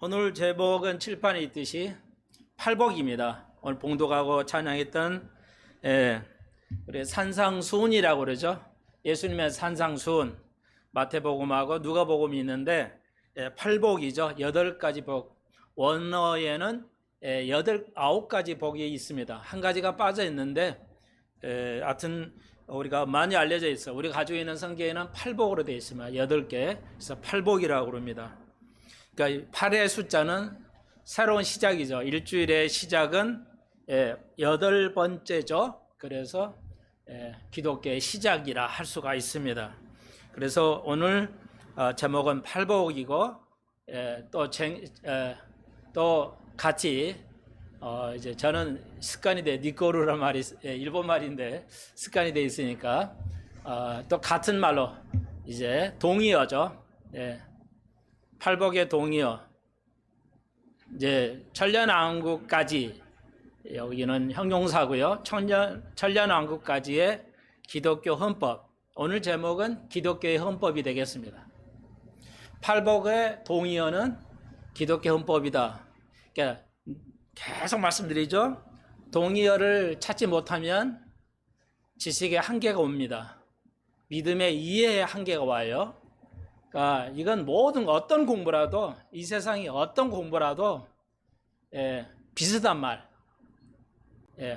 오늘 제목은 칠판에 있듯이 팔복입니다. 오늘 봉독하고 찬양했던 우리 산상수훈이라고 그러죠. 예수님의 산상수훈, 마태복음하고 누가복음이 있는데 팔복이죠. 8가지 복. 원어에는 9가지 복이 있습니다. 한 가지가 빠져 있는데 하여튼 우리가 많이 알려져 있어. 우리가 가지고 있는 성경에는 팔복으로 되어 있습니다. 8개. 그래서 팔복이라고 그럽니다. 그러니까 8의 숫자는 새로운 시작이죠. 일주일의 시작은 8번째죠. 그래서 기독교의 시작이라 할 수가 있습니다. 그래서 오늘 제목은 팔복이고 또 같이 이제 저는 습관이 돼 니꼬르란 말이 일본 말인데 습관이 돼 있으니까 또 같은 말로 이제 동의어죠. 팔복의 동의어. 이제 천년왕국까지 여기는 형용사고요. 천년왕국까지의 기독교 헌법. 오늘 제목은 기독교의 헌법이 되겠습니다. 팔복의 동의어는 기독교 헌법이다. 그러니까 계속 말씀드리죠. 동의어를 찾지 못하면 지식의 한계가 옵니다. 믿음의 이해의 한계가 와요. 그러니까 이건 모든 어떤 공부라도 이 세상이 어떤 공부라도 비슷한 말,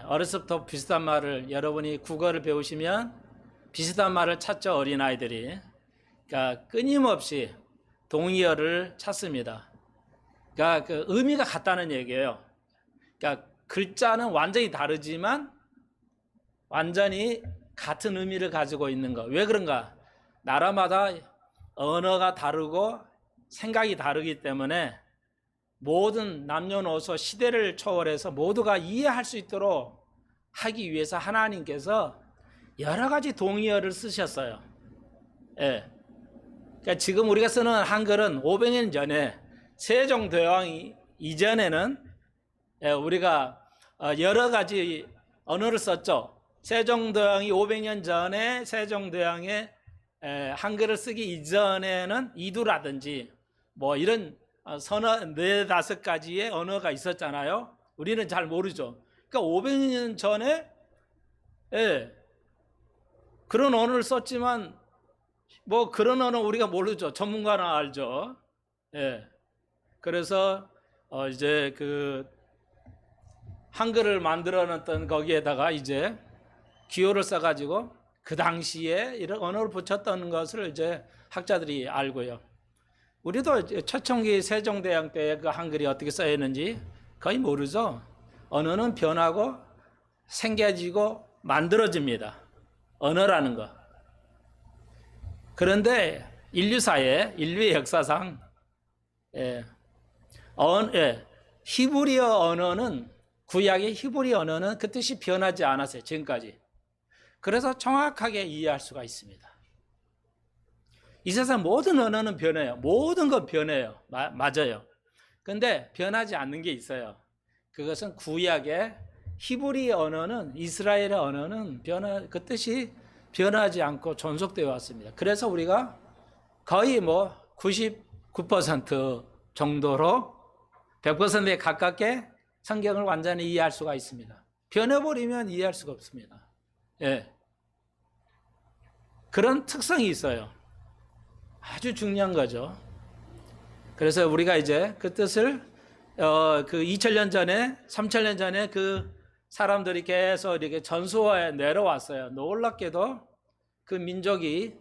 어렸을 때부터 비슷한 말을 여러분이 국어를 배우시면 비슷한 말을 찾죠. 어린아이들이. 그러니까 끊임없이 동의어를 찾습니다. 그러니까 그 의미가 같다는 얘기예요. 그러니까 글자는 완전히 다르지만 완전히 같은 의미를 가지고 있는 거. 왜 그런가? 나라마다 언어가 다르고 생각이 다르기 때문에 모든 남녀노소 시대를 초월해서 모두가 이해할 수 있도록 하기 위해서 하나님께서 여러 가지 동의어를 쓰셨어요. 그러니까 지금 우리가 쓰는 한글은 500년 전에 세종대왕 이전에는 우리가 여러 가지 언어를 썼죠. 세종대왕이 500년 전에 세종대왕의 한글을 쓰기 이전에는 이두라든지 뭐 이런 서너 4-5가지의 언어가 있었잖아요. 우리는 잘 모르죠. 그러니까 500년 전에 그런 언어를 썼지만 뭐 그런 언어 우리가 모르죠. 전문가는 알죠. 그래서 이제 그 한글을 만들어놨던 거기에다가 이제 기호를 써가지고 그 당시에 이런 언어를 붙였던 것을 이제 학자들이 알고요. 우리도 초창기 세종대왕 때 그 한글이 어떻게 써있는지 거의 모르죠. 언어는 변하고 생겨지고 만들어집니다. 언어라는 거. 그런데 인류의 역사상 히브리어 언어는 구약의 히브리 언어는 그 뜻이 변하지 않았어요. 지금까지. 그래서 정확하게 이해할 수가 있습니다. 이 세상 모든 언어는 변해요. 모든 건 변해요. 맞아요. 근데 변하지 않는 게 있어요. 그것은 구약의 히브리 언어는 이스라엘의 언어는 그 뜻이 변하지 않고 존속되어 왔습니다. 그래서 우리가 거의 뭐 99% 정도로 100%에 가깝게 성경을 완전히 이해할 수가 있습니다. 변해버리면 이해할 수가 없습니다. 그런 특성이 있어요. 아주 중요한 거죠. 그래서 우리가 이제 그 뜻을 그 2000년 전에 3000년 전에 그 사람들이 계속 이렇게 전수하에 내려왔어요. 놀랍게도 그 민족이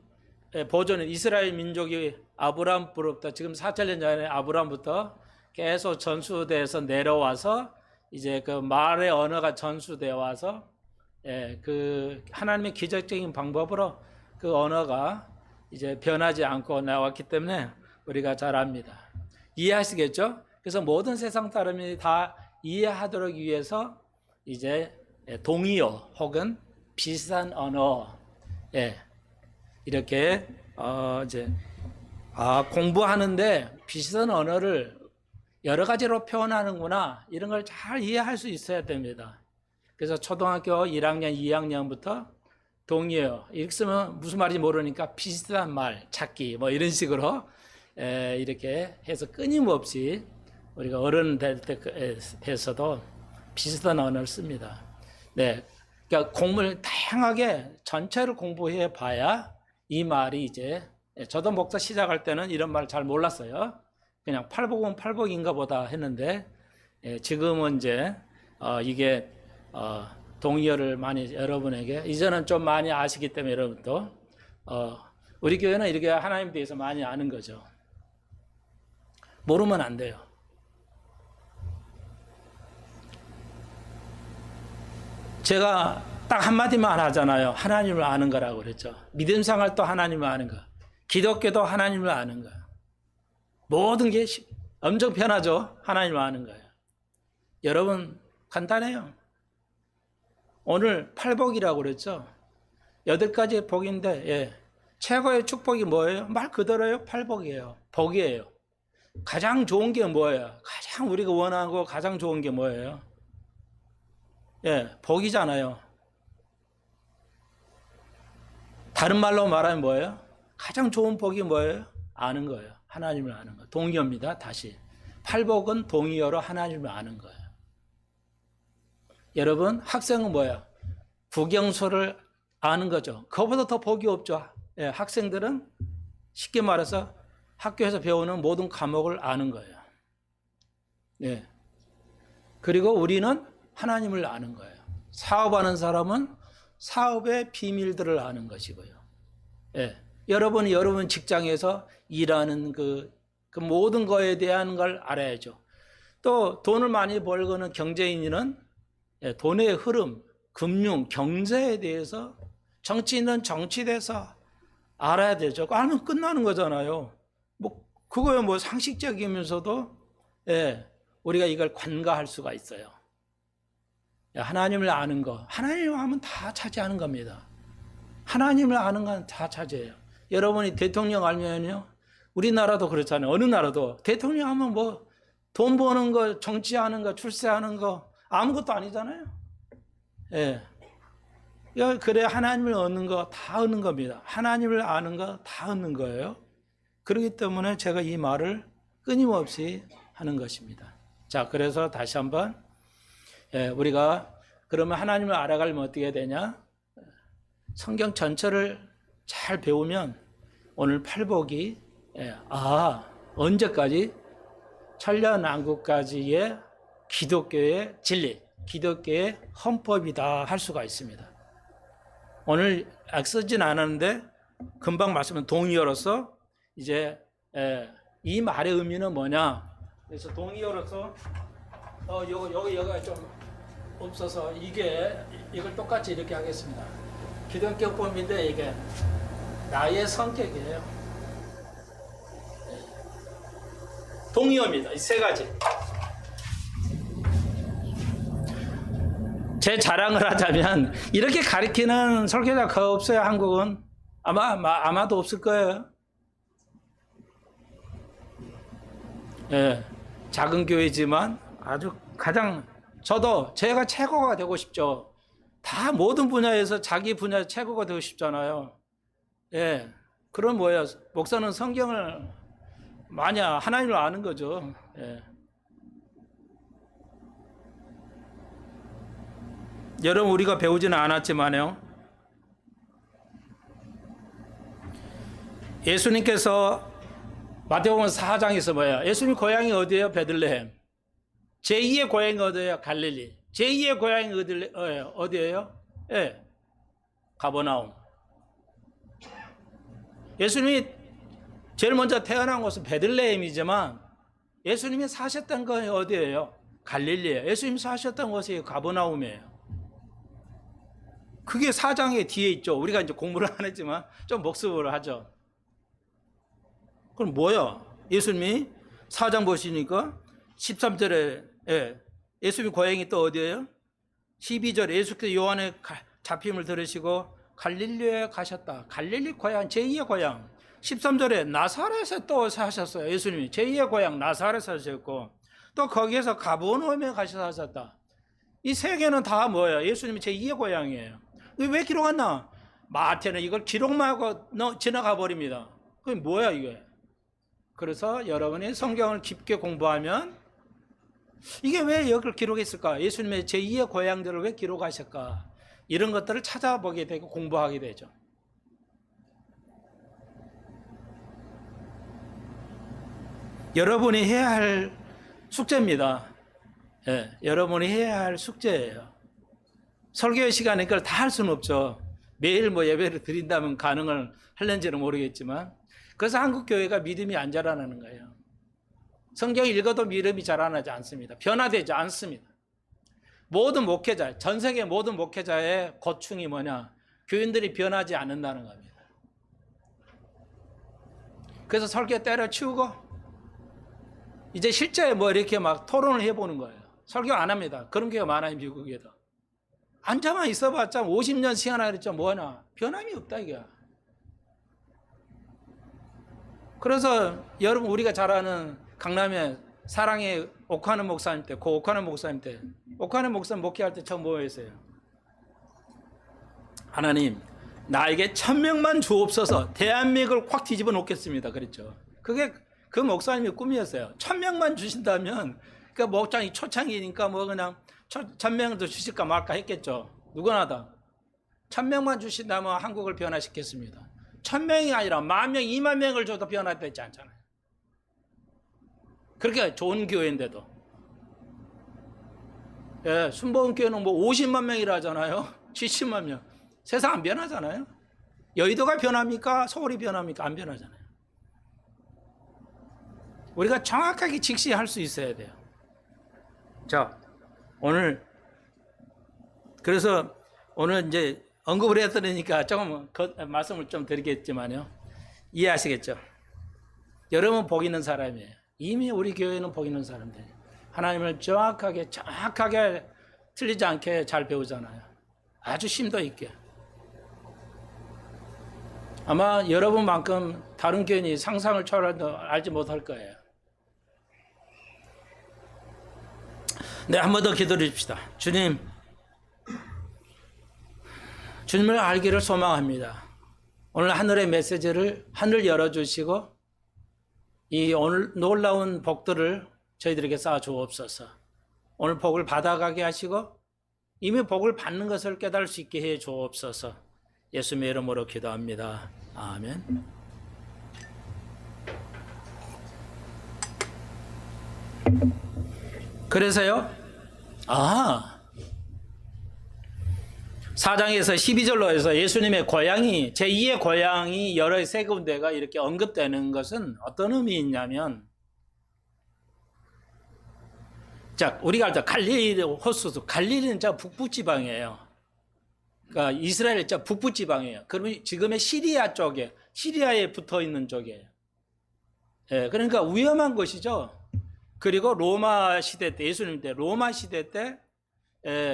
보존은 이스라엘 민족이 아브라함부터 지금 4000년 전에 아브라함부터 계속 전수돼서 내려와서 이제 그 말의 언어가 전수되어 와서 그 하나님의 기적적인 방법으로 그 언어가 이제 변하지 않고 나왔기 때문에 우리가 잘 압니다. 이해하시겠죠? 그래서 모든 세상 사람이 다 이해하도록 위해서 이제 동의어 혹은 비슷한 언어 이렇게 이제 공부하는데 비슷한 언어를 여러 가지로 표현하는구나 이런 걸 잘 이해할 수 있어야 됩니다. 그래서 초등학교 1학년, 2학년부터 동의어 이렇게 쓰면 무슨 말인지 모르니까 비슷한 말 찾기 뭐 이런 식으로 이렇게 해서 끊임없이 우리가 어른 될 때에서도 비슷한 언어를 씁니다. 네, 그러니까 공부를 다양하게 전체를 공부해 봐야 이 말이 이제, 저도 목사 시작할 때는 이런 말 잘 몰랐어요. 그냥 팔복은 팔복인가 보다 했는데, 지금은 이제 이게 동의어를 많이 여러분에게 이제는 좀 많이 아시기 때문에 여러분도 우리 교회는 이렇게 하나님에 대해서 많이 아는 거죠. 모르면 안 돼요. 제가 딱 한마디만 하잖아요. 하나님을 아는 거라고 그랬죠. 믿음 생활도 하나님을 아는 거, 기독교도 하나님을 아는 거. 모든 게 엄청 편하죠. 하나님을 아는 거예요. 여러분 간단해요. 오늘 팔복이라고 그랬죠. 8가지 복인데 최고의 축복이 뭐예요? 말 그대로요. 팔복이에요. 복이에요. 가장 좋은 게 뭐예요? 가장 우리가 원하고 가장 좋은 게 뭐예요? 복이잖아요. 다른 말로 말하면 뭐예요? 가장 좋은 복이 뭐예요? 아는 거예요. 하나님을 아는 거. 동의어입니다. 다시. 팔복은 동의어로 하나님을 아는 거예요. 여러분, 학생은 뭐야? 국영수를 아는 거죠. 그거보다 더 복이 없죠. 학생들은 쉽게 말해서 학교에서 배우는 모든 과목을 아는 거예요. 그리고 우리는 하나님을 아는 거예요. 사업하는 사람은 사업의 비밀들을 아는 것이고요. 여러분 직장에서 일하는 그 모든 거에 대한 걸 알아야죠. 또 돈을 많이 벌거는 경제인은 돈의 흐름, 금융, 경제에 대해서 정치인은 정치에 대해서 알아야 되죠. 알면 끝나는 거잖아요. 그거야 상식적이면서도 우리가 이걸 관가할 수가 있어요. 하나님을 아는 거, 하나님을 하면 다 차지하는 겁니다. 하나님을 아는 건 다 차지해요. 여러분이 대통령 알면요, 우리나라도 그렇잖아요. 어느 나라도 대통령 하면 돈 버는 거, 정치하는 거, 출세하는 거 아무것도 아니잖아요. 그래 하나님을 얻는 거 다 얻는 겁니다. 하나님을 아는 거 다 얻는 거예요. 그렇기 때문에 제가 이 말을 끊임없이 하는 것입니다. 자, 그래서 다시 한번 우리가 그러면 하나님을 알아가려면 어떻게 되냐? 성경 전체를 잘 배우면 오늘 팔복이 언제까지? 천년왕국까지의 기독교의 진리, 기독교의 헌법이다 할 수가 있습니다. 오늘 쓰진 않았는데 금방 말씀은 동의어로서 이제 이 말의 의미는 뭐냐? 그래서 동의어로서 여기가 좀 없어서 이걸 똑같이 이렇게 하겠습니다. 기독교법인데 이게 나의 성격이에요. 동의어입니다. 이 3가지. 제 자랑을 하자면 이렇게 가르치는 설교자가 없어요. 한국은 아마도 없을 거예요. 작은 교회지만 아주 가장 저도 제가 최고가 되고 싶죠. 다 모든 분야에서 자기 분야 최고가 되고 싶잖아요. 그럼 뭐예요? 목사는 성경을 많이 하나님을 아는 거죠. 여러분 우리가 배우지는 않았지만요. 예수님께서 마태복음 4장에서 뭐예요? 예수님 고향이 어디예요? 베들레헴. 제2의 고향이 어디예요? 갈릴리. 제2의 고향이 어디예요? 가버나움. 예수님이 제일 먼저 태어난 곳은 베들레헴이지만 예수님이 사셨던 건 어디예요? 갈릴리예요. 예수님이 사셨던 곳이 가버나움이에요. 그게 4장의 뒤에 있죠. 우리가 이제 공부를 안 했지만 좀 복습을 하죠. 그럼 뭐야? 예수님이 4장 보시니까 13절에 예수님 고향이 또 어디예요? 12절에 예수께서 요한의 잡힘을 들으시고 갈릴리에 가셨다. 갈릴리 고향, 제2의 고향. 13절에 나사렛에 또 사셨어요. 예수님이 제2의 고향 나사렛에 사셨고 또 거기에서 가버나움에 가셔서 하셨다. 이 3개는 다 뭐예요? 예수님이 제2의 고향이에요. 왜 기록 안 나? 마태는 이걸 기록만 하고 지나가 버립니다. 그게 뭐야 이게? 그래서 여러분이 성경을 깊게 공부하면 이게 왜 여기를 기록했을까? 예수님의 제2의 고향들을 왜 기록하실까? 이런 것들을 찾아보게 되고 공부하게 되죠. 여러분이 해야 할 숙제입니다. 예, 여러분이 해야 할 숙제예요. 설교 시간에 그걸 다 할 수는 없죠. 매일 뭐 예배를 드린다면 가능을 할는지는 모르겠지만, 그래서 한국 교회가 믿음이 안 자라나는 거예요. 성경 읽어도 믿음이 자라나지 않습니다. 변화되지 않습니다. 모든 목회자, 전 세계 모든 목회자의 고충이 뭐냐? 교인들이 변하지 않는다는 겁니다. 그래서 설교 때려치우고 이제 실제 뭐 이렇게 막 토론을 해보는 거예요. 설교 안 합니다. 그런 교회가 많아요, 미국에도. 앉아만 있어봤자 50년 시간이나 그랬죠. 뭐하나? 변함이 없다, 이게. 그래서 여러분, 우리가 잘 아는 강남의 사랑의 옥하는 목사님 때, 고 옥하는 목사님 때, 옥하는 목사님 목회할 때 처음 뭐 했어요? 하나님, 나에게 1000명만 주옵소서, 대한민국을 확 뒤집어 놓겠습니다. 그랬죠. 그게 그 목사님의 꿈이었어요. 1000명만 주신다면, 그 목장이 초창기니까 뭐 그냥 1000명도 주실까 말까 했겠죠. 누구나 다. 1000명만 주신다면 한국을 변화시켰습니다. 1000명이 아니라 10,000명, 20,000명을 줘도 변화되지 않잖아요. 그렇게 좋은 교회인데도. 예, 순복음교회는 뭐 50만 명이라 하잖아요. 70만 명. 세상 안 변하잖아요. 여의도가 변합니까? 서울이 변합니까? 안 변하잖아요. 우리가 정확하게 직시할 수 있어야 돼요. 자, 그래서 오늘 이제 언급을 해드리니까 조금 말씀을 좀 드리겠지만요. 이해하시겠죠? 여러분 복 있는 사람이에요. 이미 우리 교회는 복 있는 사람들. 하나님을 정확하게 틀리지 않게 잘 배우잖아요. 아주 심도 있게. 아마 여러분만큼 다른 교인이 상상을 초월해도 알지 못할 거예요. 네, 한 번 더 기도드립시다. 주님을 알기를 소망합니다. 오늘 하늘의 메시지를 하늘 열어주시고 이 오늘 놀라운 복들을 저희들에게 쌓아주옵소서. 오늘 복을 받아가게 하시고 이미 복을 받는 것을 깨달을 수 있게 해 주옵소서. 예수님의 이름으로 기도합니다. 아멘. 그래서요, 4장에서 12절로 해서 예수님의 고향이, 제2의 고향이 여러 세 군데가 이렇게 언급되는 것은 어떤 의미 있냐면, 자, 우리가 알죠. 갈릴리 호수도, 갈릴리는 저 북부지방이에요. 그러니까 이스라엘 저 북부지방이에요. 그러면 지금의 시리아 쪽에, 시리아에 붙어 있는 쪽이에요. 예, 그러니까 위험한 곳이죠. 그리고 로마 시대 때, 예수님 때, 로마 시대 때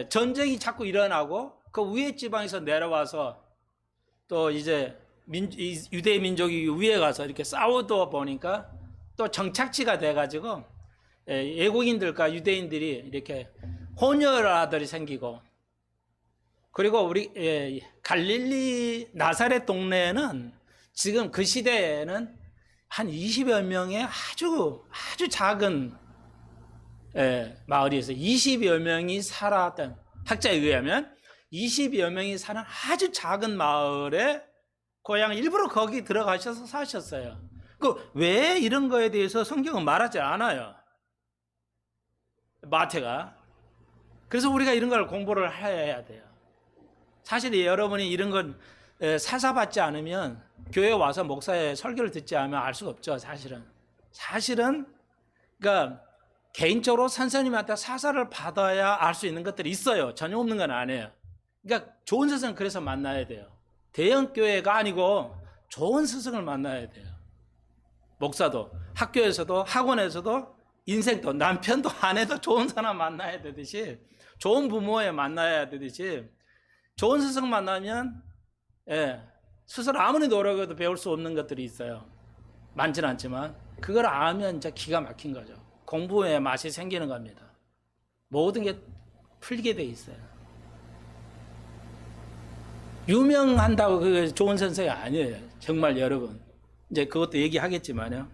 전쟁이 자꾸 일어나고 그 위에 지방에서 내려와서 또 이제 유대 민족이 위에 가서 이렇게 싸우다 보니까 또 정착지가 돼가지고 외국인들과 유대인들이 이렇게 혼혈아들이 생기고, 그리고 우리 갈릴리 나사렛 동네에는 지금 그 시대에는 한 20여 명의 아주 작은 마을이 있어요. 20여 명이 살았던, 학자에 의하면 20여 명이 사는 아주 작은 마을에 고향 일부러 거기 들어가셔서 사셨어요. 왜 이런 거에 대해서 성경은 말하지 않아요. 마태가. 그래서 우리가 이런 걸 공부를 해야 돼요. 사실 여러분이 이런 건 사사받지 않으면, 교회에 와서 목사의 설교를 듣지 않으면 알 수가 없죠. 사실은 그러니까 개인적으로 선생님한테 사사를 받아야 알 수 있는 것들이 있어요. 전혀 없는 건 아니에요. 그러니까 좋은 스승은 그래서 만나야 돼요. 대형 교회가 아니고 좋은 스승을 만나야 돼요. 목사도, 학교에서도, 학원에서도, 인생도, 남편도, 아내도 좋은 사람 만나야 되듯이, 좋은 부모에 만나야 되듯이, 좋은 스승 만나면 스스로 아무리 노력해도 배울 수 없는 것들이 있어요. 많지는 않지만 그걸 알면 이제 기가 막힌 거죠. 공부에 맛이 생기는 겁니다. 모든 게 풀리게 돼 있어요. 유명한다고 그게 좋은 선생이 아니에요. 정말 여러분. 이제 그것도 얘기하겠지만요.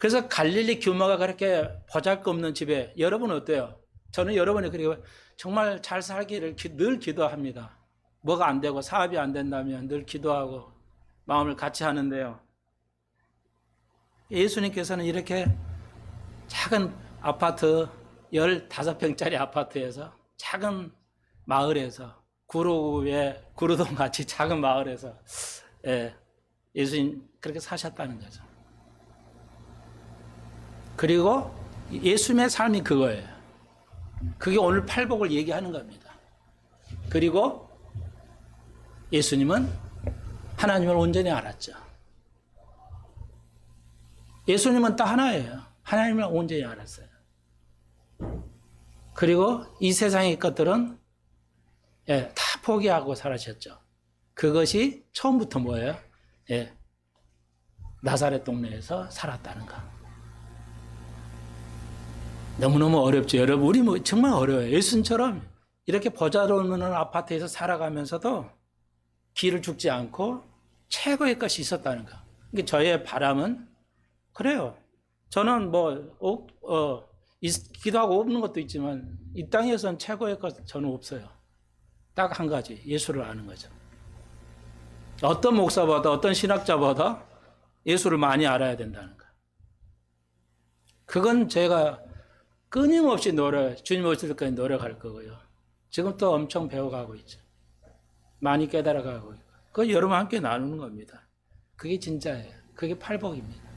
그래서 갈릴리 규모가 그렇게 보잘것없는 집에 여러분 어때요? 저는 여러분이 그렇게 정말 잘 살기를 늘 기도합니다. 뭐가 안 되고 사업이 안 된다면 늘 기도하고 마음을 같이 하는데요. 예수님께서는 이렇게 작은 아파트 15평짜리 아파트에서 작은 마을에서 구로동 같이 작은 마을에서 예수님 그렇게 사셨다는 거죠. 그리고 예수님의 삶이 그거예요. 그게 오늘 팔복을 얘기하는 겁니다. 그리고 예수님은 하나님을 온전히 알았죠. 예수님은 딱 하나예요. 하나님을 온전히 알았어요. 그리고 이 세상의 것들은 다 포기하고 살아셨죠. 그것이 처음부터 뭐예요? 나사렛 동네에서 살았다는 거. 너무너무 어렵죠. 여러분, 우리 뭐 정말 어려워요. 예수님처럼 이렇게 보잘없는 아파트에서 살아가면서도 길을 죽지 않고 최고의 것이 있었다는 거. 그러니까 저의 바람은 그래요. 저는 기도하고 없는 것도 있지만 이 땅에서는 최고의 것 저는 없어요. 딱 한 가지, 예수를 아는 거죠. 어떤 목사보다 어떤 신학자보다 예수를 많이 알아야 된다는 거. 그건 제가 끊임없이 주님 오실 때까지 노력할 거고요. 지금 또 엄청 배워가고 있죠. 많이 깨달아가고 있고. 그거 여러분 함께 나누는 겁니다. 그게 진짜예요. 그게 팔복입니다.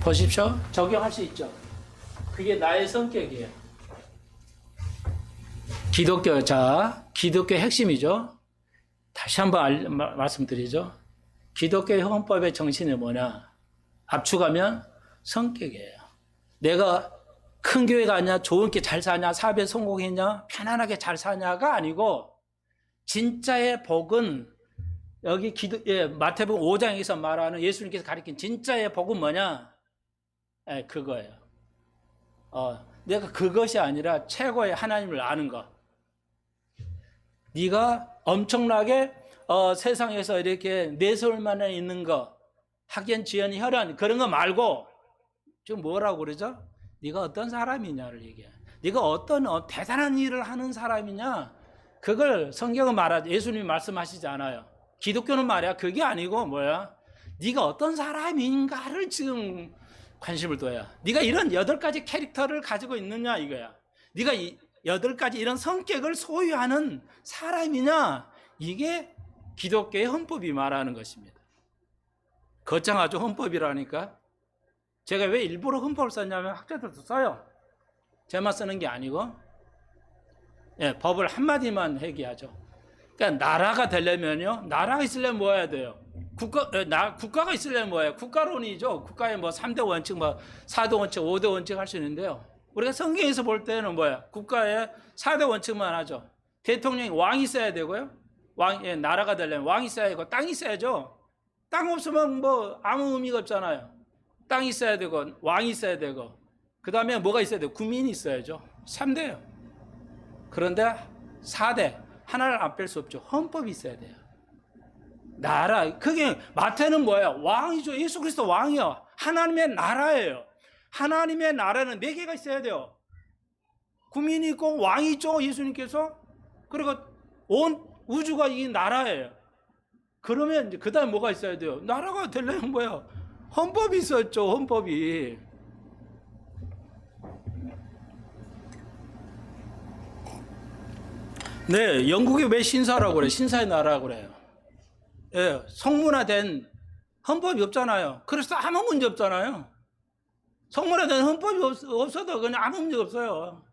보십시오. 적용할 수 있죠. 그게 나의 성격이에요. 기독교의 핵심이죠. 다시 한번 말씀드리죠. 기독교의 헌법의 정신이 뭐냐? 압축하면 성격이에요. 내가 큰 교회 가냐, 좋은 게 잘 사냐, 사업에 성공했냐, 편안하게 잘 사냐가 아니고 진짜의 복은 여기 마태복음 5장에서 말하는 예수님께서 가르친 진짜의 복은 뭐냐? 그거예요. 내가 그것이 아니라 최고의 하나님을 아는 거. 네가 엄청나게 세상에서 이렇게 내세울 만한 있는 거, 학연, 지연, 혈연 그런 거 말고 지금 뭐라고 그러죠? 네가 어떤 사람이냐를 얘기해. 네가 어떤 대단한 일을 하는 사람이냐? 그걸 성경은 말하죠. 예수님이 말씀하시지 않아요. 기독교는 말이야. 그게 아니고 뭐야? 네가 어떤 사람인가를 지금 관심을 둬야. 네가 이런 8가지 캐릭터를 가지고 있느냐 이거야. 네가 8가지 이런 성격을 소유하는 사람이냐? 이게 기독교의 헌법이 말하는 것입니다. 거창하죠, 헌법이라니까. 제가 왜 일부러 헌법을 썼냐면 학자들도 써요. 제만 쓰는 게 아니고 법을 한마디만 얘기하죠. 그러니까 나라가 되려면요. 나라가 있으려면 뭐 해야 돼요? 국가가 있으려면 뭐예요? 국가론이죠. 국가의 3대 원칙, 4대 원칙, 5대 원칙 할 수 있는데요. 우리가 성경에서 볼 때는 뭐야? 국가의 4대 원칙만 하죠. 대통령이 왕이 있어야 되고요. 나라가 되려면 왕이 있어야 되고 땅이 있어야죠. 땅 없으면 아무 의미가 없잖아요. 땅이 있어야 되고 왕이 있어야 되고 그 다음에 뭐가 있어야 돼요? 국민이 있어야죠. 3대요. 그런데 4대 하나를 안 뺄 수 없죠. 헌법이 있어야 돼요. 나라, 그게 마태는 뭐야? 왕이죠. 예수 그리스도 왕이요. 하나님의 나라예요. 하나님의 나라는 4개가 있어야 돼요. 국민이 있고 왕이 있죠. 예수님께서. 그리고 온 우주가 이 나라예요. 그러면 이제 그 다음에 뭐가 있어야 돼요? 나라가 되려면 뭐야? 헌법이 있었죠. 헌법이. 네, 영국이 왜 신사라고 그래? 신사의 나라라고 그래요. 성문화된 헌법이 없잖아요. 그래서 아무 문제 없잖아요. 성문화된 헌법이 없어도 그냥 아무 문제 없어요.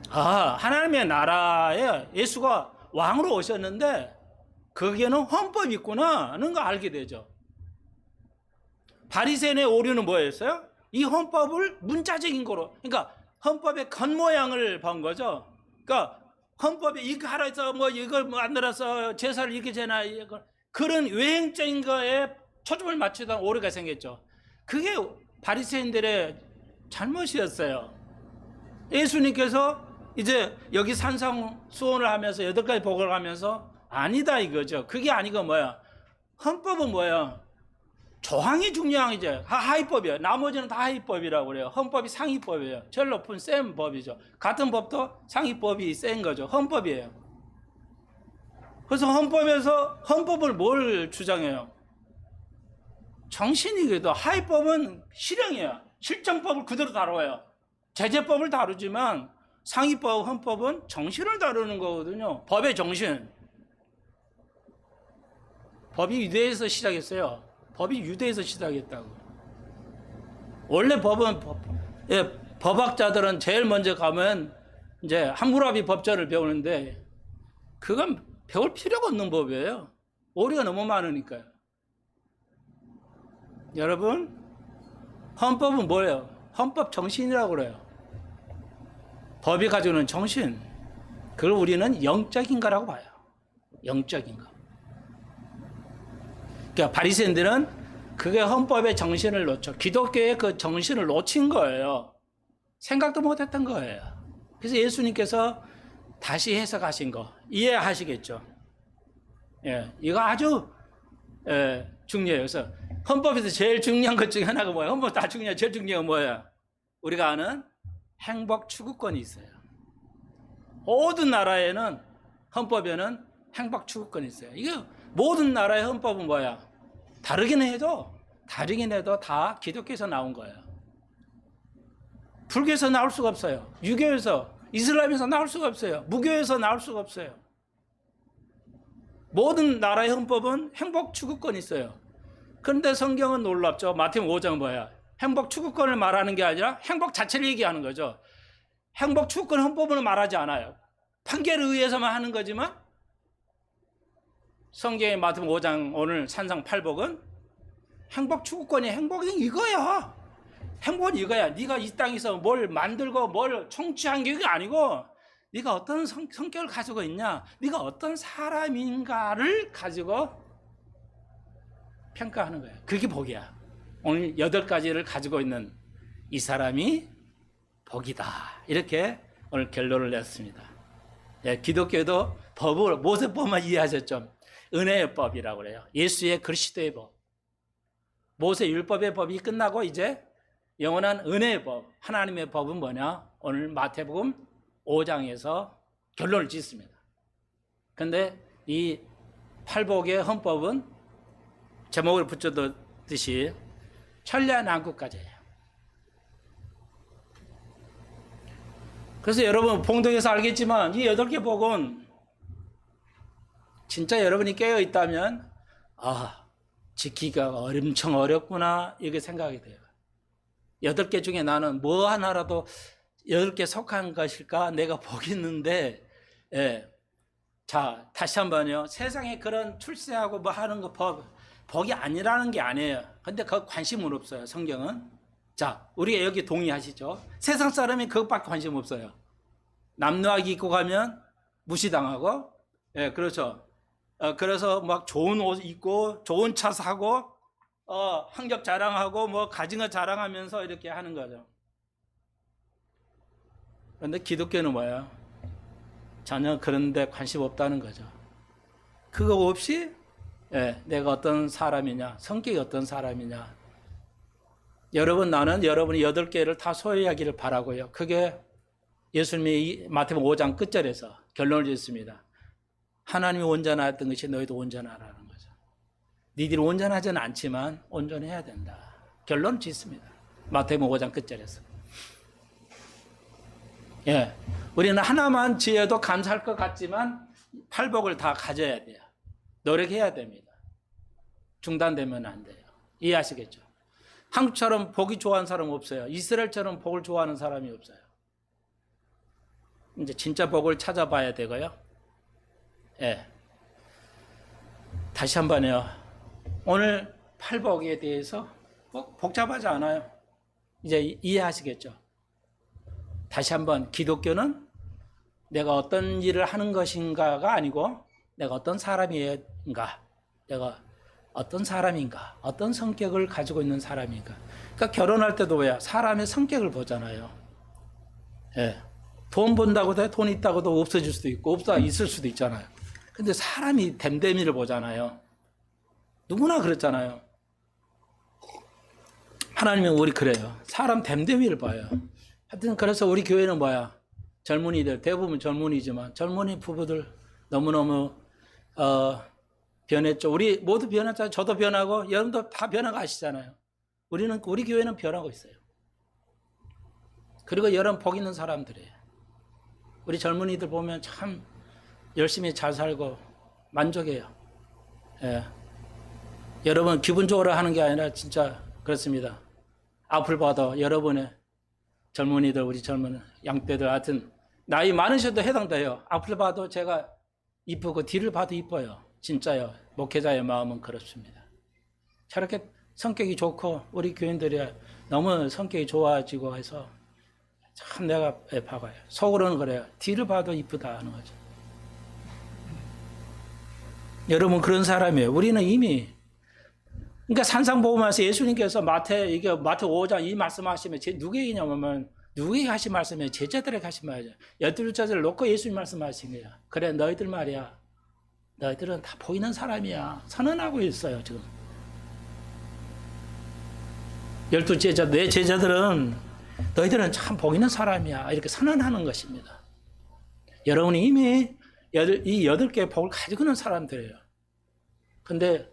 하나님의 나라에 예수가 왕으로 오셨는데 거기에는 헌법이 있구나 하는 거 알게 되죠. 바리새인의 오류는 뭐였어요? 이 헌법을 문자적인 거로, 그러니까 헌법의 겉모양을 본 거죠. 그러니까 헌법에 이거 하라 해서 이걸 만들어서 제사를 이렇게 지나 그런 외행적인 거에 초점을 맞추던 오류가 생겼죠. 그게 바리새인들의 잘못이었어요. 예수님께서 이제 여기 산상 수원을 하면서 8가지 복을 하면서 아니다 이거죠. 그게 아니고 뭐야? 헌법은 뭐야? 조항이 중요한 이제 하위법이에요. 나머지는 다 하위법이라고 그래요. 헌법이 상위법이에요. 제일 높은 센 법이죠. 같은 법도 상위법이 센 거죠. 헌법이에요. 그래서 헌법을 뭘 주장해요? 정신이기도 하위법은 실형이에요. 실정법을 그대로 다뤄요. 제재법을 다루지만 상위법 헌법은 정신을 다루는 거거든요. 법의 정신. 법이 유대에서 시작했어요. 법이 유대에서 시작했다고. 원래 법은 법학자들은 제일 먼저 가면 이제 함무라비 법전을 배우는데 그건 배울 필요가 없는 법이에요. 오류가 너무 많으니까요. 여러분, 헌법은 뭐예요? 헌법 정신이라고 그래요. 법이 가지고 있는 정신. 그걸 우리는 영적인 거라고 봐요. 영적인 거. 그러니까 바리새인들은 그게 헌법의 정신을 놓쳐. 기독교의 그 정신을 놓친 거예요. 생각도 못했던 거예요. 그래서 예수님께서 다시 해석하신 거 이해하시겠죠? 예, 이거 아주 중요해요. 그래서 헌법에서 제일 중요한 것 중에 하나가 뭐예요? 헌법 다 중요해요. 제일 중요한 건 뭐예요? 우리가 아는 행복 추구권이 있어요. 모든 나라에는 헌법에는 행복 추구권이 있어요. 이게 모든 나라의 헌법은 뭐야? 다르긴 해도 다 기독교에서 나온 거예요. 불교에서 나올 수가 없어요. 유교에서, 이슬람에서 나올 수가 없어요. 무교에서 나올 수가 없어요. 모든 나라의 헌법은 행복 추구권이 있어요. 그런데 성경은 놀랍죠. 마태복음 5장 뭐야? 행복 추구권을 말하는 게 아니라 행복 자체를 얘기하는 거죠. 행복 추구권 헌법은 말하지 않아요. 판결에 의해서만 하는 거지만 성경의 마태복음 5장 오늘 산상팔복은 행복 추구권이 행복이 이거야. 행복은 이거야. 네가 이 땅에서 뭘 만들고 뭘 청취한 게 아니고 네가 어떤 성격을 가지고 있냐, 네가 어떤 사람인가를 가지고 평가하는 거야. 그게 복이야. 오늘 8가지를 가지고 있는 이 사람이 복이다. 이렇게 오늘 결론을 냈습니다. 예, 기독교도 법을 모세법만 이해하셨죠. 은혜의 법이라고 그래요. 예수의 그리스도의 법. 모세 율법의 법이 끝나고 이제 영원한 은혜의 법, 하나님의 법은 뭐냐? 오늘 마태복음 5장에서 결론을 짓습니다. 그런데 이 팔복의 헌법은 제목을 붙여뒀듯이 천리안왕국까지예요. 그래서 여러분 봉독에서 알겠지만 이 8개 복은 진짜 여러분이 깨어 있다면 지키기가 엄청 어렵구나 이렇게 생각이 돼요. 8개 중에 나는 뭐 하나라도 8개 속한 것일까? 내가 복이 있는데 자 다시 한번요. 세상에 그런 출세하고 뭐 하는 거 복이 아니라는 게 아니에요. 근데 그 관심은 없어요. 성경은. 자 우리가 여기 동의하시죠? 세상 사람이 그것밖에 관심 없어요. 남루하게 입고 가면 무시당하고 그렇죠. 그래서 막 좋은 옷 입고 좋은 차 사고 학력 자랑하고 뭐 가진 거 자랑하면서 이렇게 하는 거죠. 그런데 기독교는 뭐예요? 전혀 그런 데 관심 없다는 거죠. 그거 없이 내가 어떤 사람이냐, 성격이 어떤 사람이냐. 여러분 나는 여러분이 8개를 다 소유하기를 바라고요. 그게 예수님이 마태복음 5장 끝절에서 결론을 짓습니다. 하나님이 온전하였던 것이 너희도 온전하라는 거죠. 니들이 온전하지는 않지만 온전해야 된다. 결론 짓습니다. 마태복음 5장 끝절에서. 우리는 하나만 지어도 감사할 것 같지만 팔복을 다 가져야 돼요. 노력해야 됩니다. 중단되면 안 돼요. 이해하시겠죠? 한국처럼 복이 좋아하는 사람 없어요. 이스라엘처럼 복을 좋아하는 사람이 없어요. 이제 진짜 복을 찾아봐야 되고요. 다시 한번요. 오늘 팔복에 대해서 복잡하지 않아요. 이제 이해하시겠죠? 다시 한번 기독교는 내가 어떤 일을 하는 것인가가 아니고 내가 어떤 사람인가, 내가 어떤 사람인가, 어떤 성격을 가지고 있는 사람인가. 그러니까 결혼할 때도 왜 사람의 성격을 보잖아요. 돈 번다고 돼 돈 있다고도 없어질 수도 있고 있을 수도 있잖아요. 근데 사람이 됨됨이를 보잖아요. 누구나 그렇잖아요. 하나님은 우리 그래요. 사람 됨됨이를 봐요. 하여튼 그래서 우리 교회는 뭐야? 젊은이들, 대부분 젊은이지만 젊은이 부부들 너무너무 변했죠. 우리 모두 변했잖아요. 저도 변하고 여러분도 다 변화가 아시잖아요. 우리 교회는 변하고 있어요. 그리고 여러분 복 있는 사람들이에요. 우리 젊은이들 보면 참 열심히 잘 살고 만족해요. 예. 여러분 기분 좋으라 하는 게 아니라 진짜 그렇습니다. 앞을 봐도 여러분의 젊은이들, 우리 젊은 양떼들 하여튼 나이 많으셔도 해당돼요. 앞을 봐도 제가 이쁘고 뒤를 봐도 이뻐요. 진짜요. 목회자의 마음은 그렇습니다. 저렇게 성격이 좋고 우리 교인들이 너무 성격이 좋아지고 해서 참 내가 봐봐요. 속으로는 그래요. 뒤를 봐도 이쁘다 하는 거죠. 여러분 그런 사람이에요. 우리는 이미 그러니까 산상보험에서 예수님께서 마태 5장 이 말씀하시면 누구 얘기냐면 누구에게 하신 말씀이에요? 제자들에게 하신 말이죠. 12자들을 놓고 예수님 말씀하신 거예요. 그래 너희들 말이야. 너희들은 다 보이는 사람이야. 선언하고 있어요 지금. 12제자 내 제자들은 너희들은 참 보이는 사람이야. 이렇게 선언하는 것입니다. 여러분이 이미 이 8개의 복을 가지고 있는 사람들이에요. 근데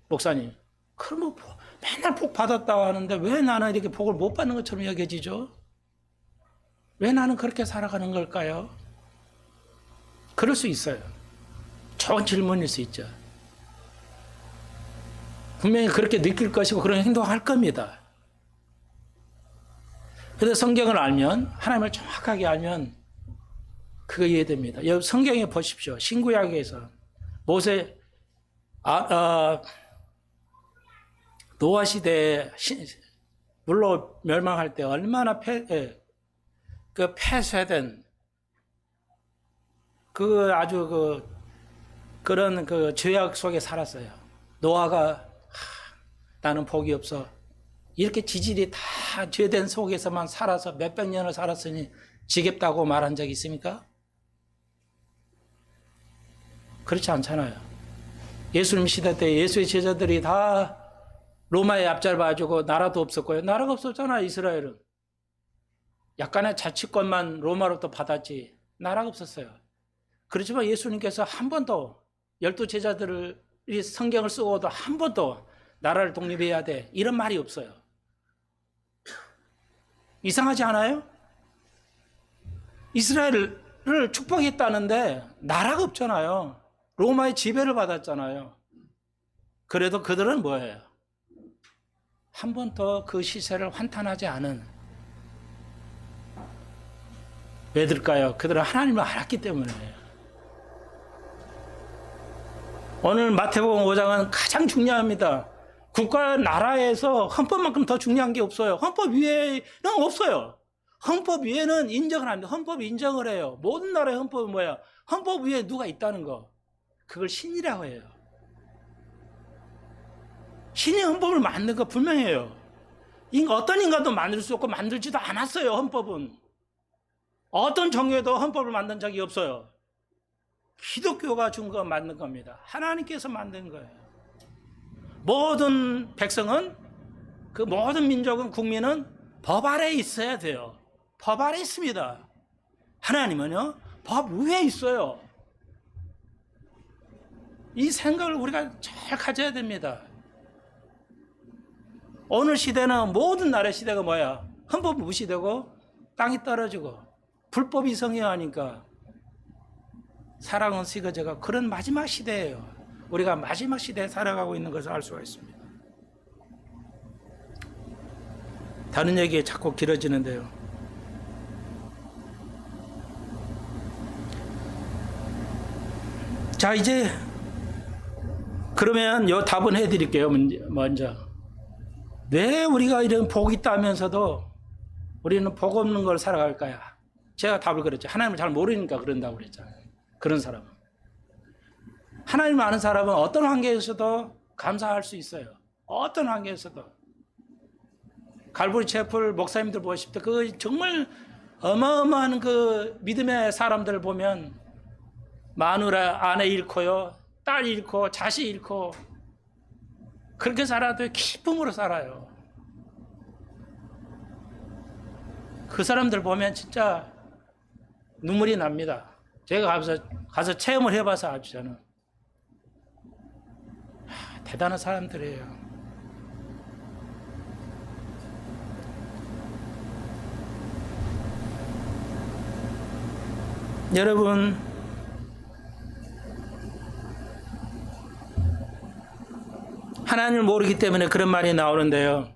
목사님 그럼 맨날 복 받았다고 하는데 왜 나는 이렇게 복을 못 받는 것처럼 여겨지죠? 왜 나는 그렇게 살아가는 걸까요? 그럴 수 있어요. 좋은 질문일 수 있죠. 분명히 그렇게 느낄 것이고 그런 행동할 겁니다. 그런데 성경을 알면 하나님을 정확하게 알면 그거 이해됩니다. 여러분 성경에 보십시오. 신구약에서 모세 노아 시대에 물로 멸망할 때 얼마나 폐쇄된 그런 죄악 속에 살았어요. 노아가 나는 복이 없어. 이렇게 지질이 다 죄된 속에서만 살아서 몇백 년을 살았으니 지겹다고 말한 적이 있습니까? 그렇지 않잖아요. 예수님 시대 때 예수의 제자들이 다 로마의 앞잡아주고 나라도 없었고요. 나라가 없었잖아요. 이스라엘은. 약간의 자치권만 로마로부터 받았지 나라가 없었어요. 그렇지만 예수님께서 한 번도 12제자들이 성경을 쓰고도 한 번도 나라를 독립해야 돼 이런 말이 없어요. 이상하지 않아요? 이스라엘을 축복했다는데 나라가 없잖아요. 로마의 지배를 받았잖아요. 그래도 그들은 뭐예요? 한 번도 그 시세를 환탄하지 않은 왜들까요? 그들은 하나님을 알았기 때문이에요. 오늘 마태복음 5장은 가장 중요합니다. 국가 나라에서 헌법만큼 더 중요한 게 없어요. 헌법 위에는 없어요. 헌법 위에는 인정을 합니다. 헌법 인정을 해요. 모든 나라의 헌법은 뭐야? 헌법 위에 누가 있다는 거. 그걸 신이라고 해요. 신이 헌법을 만든 거 분명해요. 어떤 인간도 만들 수 없고 만들지도 않았어요. 헌법은. 어떤 종교도 헌법을 만든 적이 없어요. 기독교가 준 거 만든 겁니다. 하나님께서 만든 거예요. 모든 백성은 그 모든 민족은 국민은 법 아래에 있어야 돼요. 법 아래에 있습니다. 하나님은요 법 위에 있어요. 이 생각을 우리가 잘 가져야 됩니다. 오늘 시대는 모든 나라의 시대가 뭐야? 헌법 무시되고 땅이 떨어지고 불법이 성행하니까 사랑은 식어져가 그런 마지막 시대예요. 우리가 마지막 시대에 살아가고 있는 것을 알 수가 있습니다. 다른 얘기에 자꾸 길어지는데요. 자 이제 그러면 요 답은 해드릴게요. 먼저 왜 우리가 이런 복이 있다면서도 우리는 복 없는 걸 살아갈까요? 제가 답을 그랬죠. 하나님을 잘 모르니까 그런다고 그랬잖아요. 그런 사람은. 하나님을 아는 사람은 어떤 환경에서도 감사할 수 있어요. 어떤 환경에서도. 갈보리 채플 목사님들 보실 때 그 정말 어마어마한 그 믿음의 사람들을 보면 마누라 아내 잃고요, 딸 잃고 자식 잃고 그렇게 살아도 기쁨으로 살아요. 그 사람들 보면 진짜 눈물이 납니다. 제가 가서 체험을 해봐서 아주 저는 대단한 사람들이에요. 여러분, 하나님을 모르기 때문에 그런 말이 나오는데요.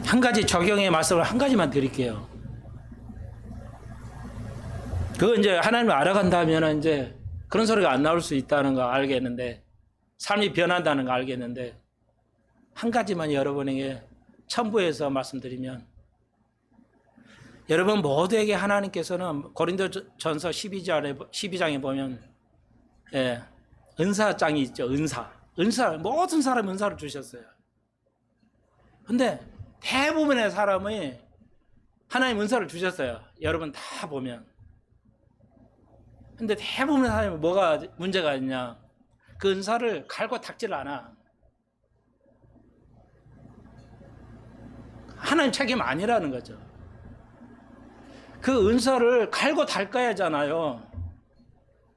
한 가지 적용의 말씀을 한 가지만 드릴게요. 그거 이제 하나님을 알아간다면 이제 그런 소리가 안 나올 수 있다는 거 알겠는데, 삶이 변한다는 거 알겠는데, 한 가지만 여러분에게 첨부해서 말씀드리면, 여러분 모두에게 하나님께서는 고린도전서 12장에 보면 은사장이 있죠. 은사 모든 사람 은사를 주셨어요. 근데 대부분의 사람이 하나님 은사를 주셨어요. 여러분 다 보면. 근데 대부분의 사람이 뭐가 문제가 있냐? 그 은사를 갈고 닦질 않아. 하나님 책임 아니라는 거죠. 그 은사를 갈고 닦아야 하잖아요.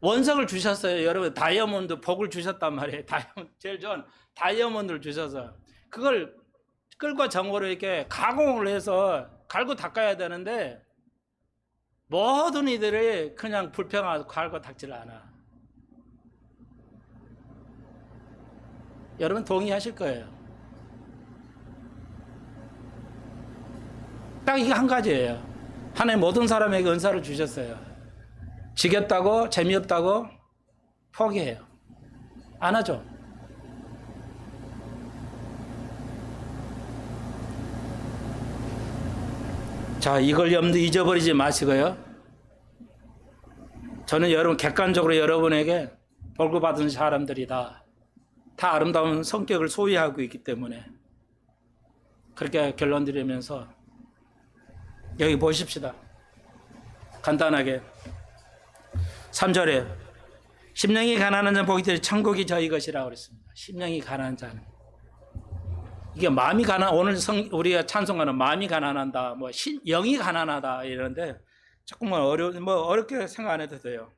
원석을 주셨어요. 여러분 다이아몬드 복을 주셨단 말이에요. 제일 좋은 다이아몬드를 주셔서 그걸 끌과 정보로 이렇게 가공을 해서 갈고 닦아야 되는데 모든 이들이 그냥 불평하고 갈고 닦지를 않아. 여러분 동의하실 거예요. 딱 이게 한 가지예요. 하나님 모든 사람에게 은사를 주셨어요. 지겹다고 재미없다고 포기해요. 안 하죠. 자, 이걸 잊어버리지 마시고요. 저는 여러분 객관적으로 여러분에게 벌구받은 사람들이다. 다 아름다운 성격을 소유하고 있기 때문에 그렇게 결론 드리면서 여기 보십시다. 간단하게 3절에 심령이 가난한 자는 복이 되리 천국이 저희 것이라고 그랬습니다. 심령이 가난한 자는 이게 마음이 오늘 우리가 찬송하는 마음이 가난한다, 영이 가난하다 이러는데 조금만 어렵게 생각 안 해도 돼요.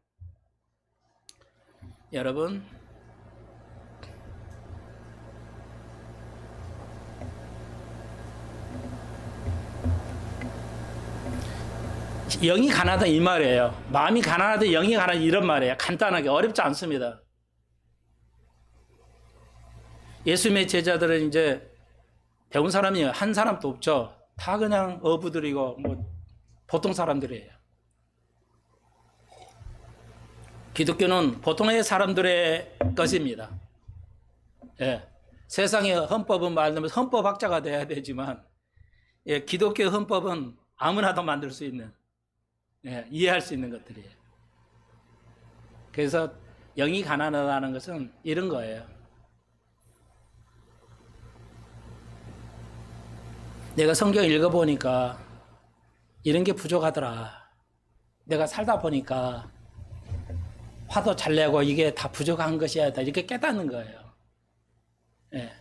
여러분 영이 가난하다 이 말이에요. 마음이 가난하다 영이 가난하다 이런 말이에요. 간단하게 어렵지 않습니다. 예수님의 제자들은 이제 배운 사람이 한 사람도 없죠. 다 그냥 어부들이고 보통 사람들이에요. 기독교는 보통의 사람들의 것입니다. 예. 세상의 헌법은 말하면 헌법학자가 돼야 되지만 기독교 헌법은 아무나도 만들 수 있는 이해할 수 있는 것들이에요. 그래서 영이 가난하다는 것은 이런 거예요. 내가 성경 읽어보니까 이런 게 부족하더라. 내가 살다 보니까 화도 잘 내고 이게 다 부족한 것이야. 이렇게 깨닫는 거예요. 예.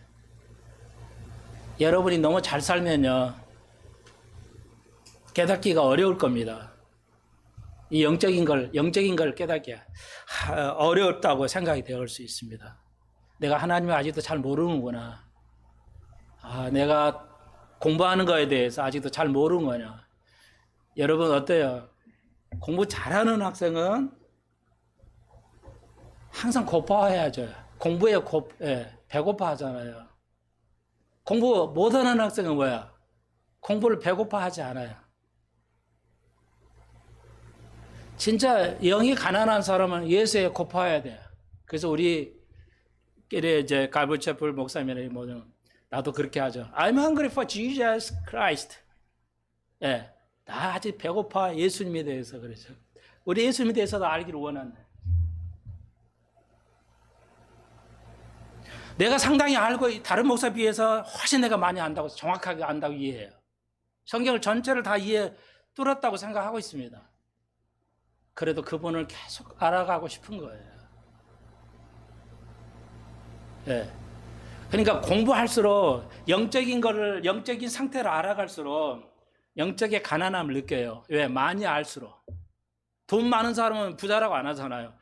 여러분이 너무 잘 살면요. 깨닫기가 어려울 겁니다. 이 영적인 걸 깨닫기가 어렵다고 생각이 되올 수 있습니다. 내가 하나님을 아직도 잘 모르는구나. 내가 공부하는 거에 대해서 아직도 잘 모르는 거냐. 여러분 어때요? 공부 잘하는 학생은 항상 고파해야죠. 공부에 배고파 하잖아요. 공부 못하는 학생은 뭐야? 공부를 배고파 하지 않아요. 진짜 영이 가난한 사람은 예수에 고파해야 돼요. 그래서 우리끼리 이제 갈보체플 목사님이 나도 그렇게 하죠. I'm hungry for Jesus Christ. 예, 나 아직 배고파 예수님에 대해서 그러죠. 우리 예수님에 대해서도 알기를 원한다. 내가 상당히 알고 다른 목사에 비해서 훨씬 내가 많이 안다고 정확하게 안다고 이해해요. 성경을 전체를 다 뚫었다고 생각하고 있습니다. 그래도 그분을 계속 알아가고 싶은 거예요. 예. 그러니까 공부할수록 영적인 상태를 알아갈수록 영적의 가난함을 느껴요. 왜? 많이 알수록. 돈 많은 사람은 부자라고 안 하잖아요.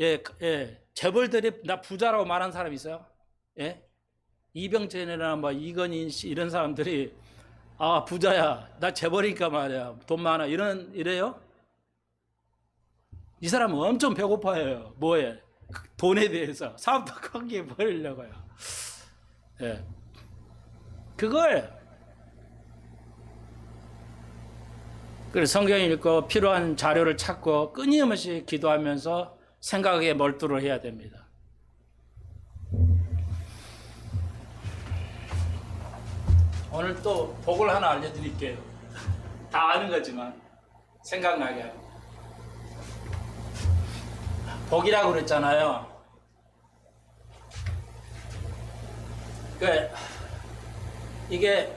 예, 예. 재벌들이 나 부자라고 말하는 사람 있어요? 예? 이병철이나 뭐 이건희 씨 이런 사람들이 아, 부자야. 나 재벌이니까 말이야. 돈 많아. 이래요? 이 사람은 엄청 배고파요. 뭐에? 돈에 대해서. 사업도 크게 벌려고요. 예. 그걸 그래서 성경 읽고 필요한 자료를 찾고 끊임없이 기도하면서 생각에 몰두를 해야 됩니다. 오늘 또 복을 하나 알려드릴게요. 다 아는 거지만 생각나게 하고. 복이라고 그랬잖아요. 이게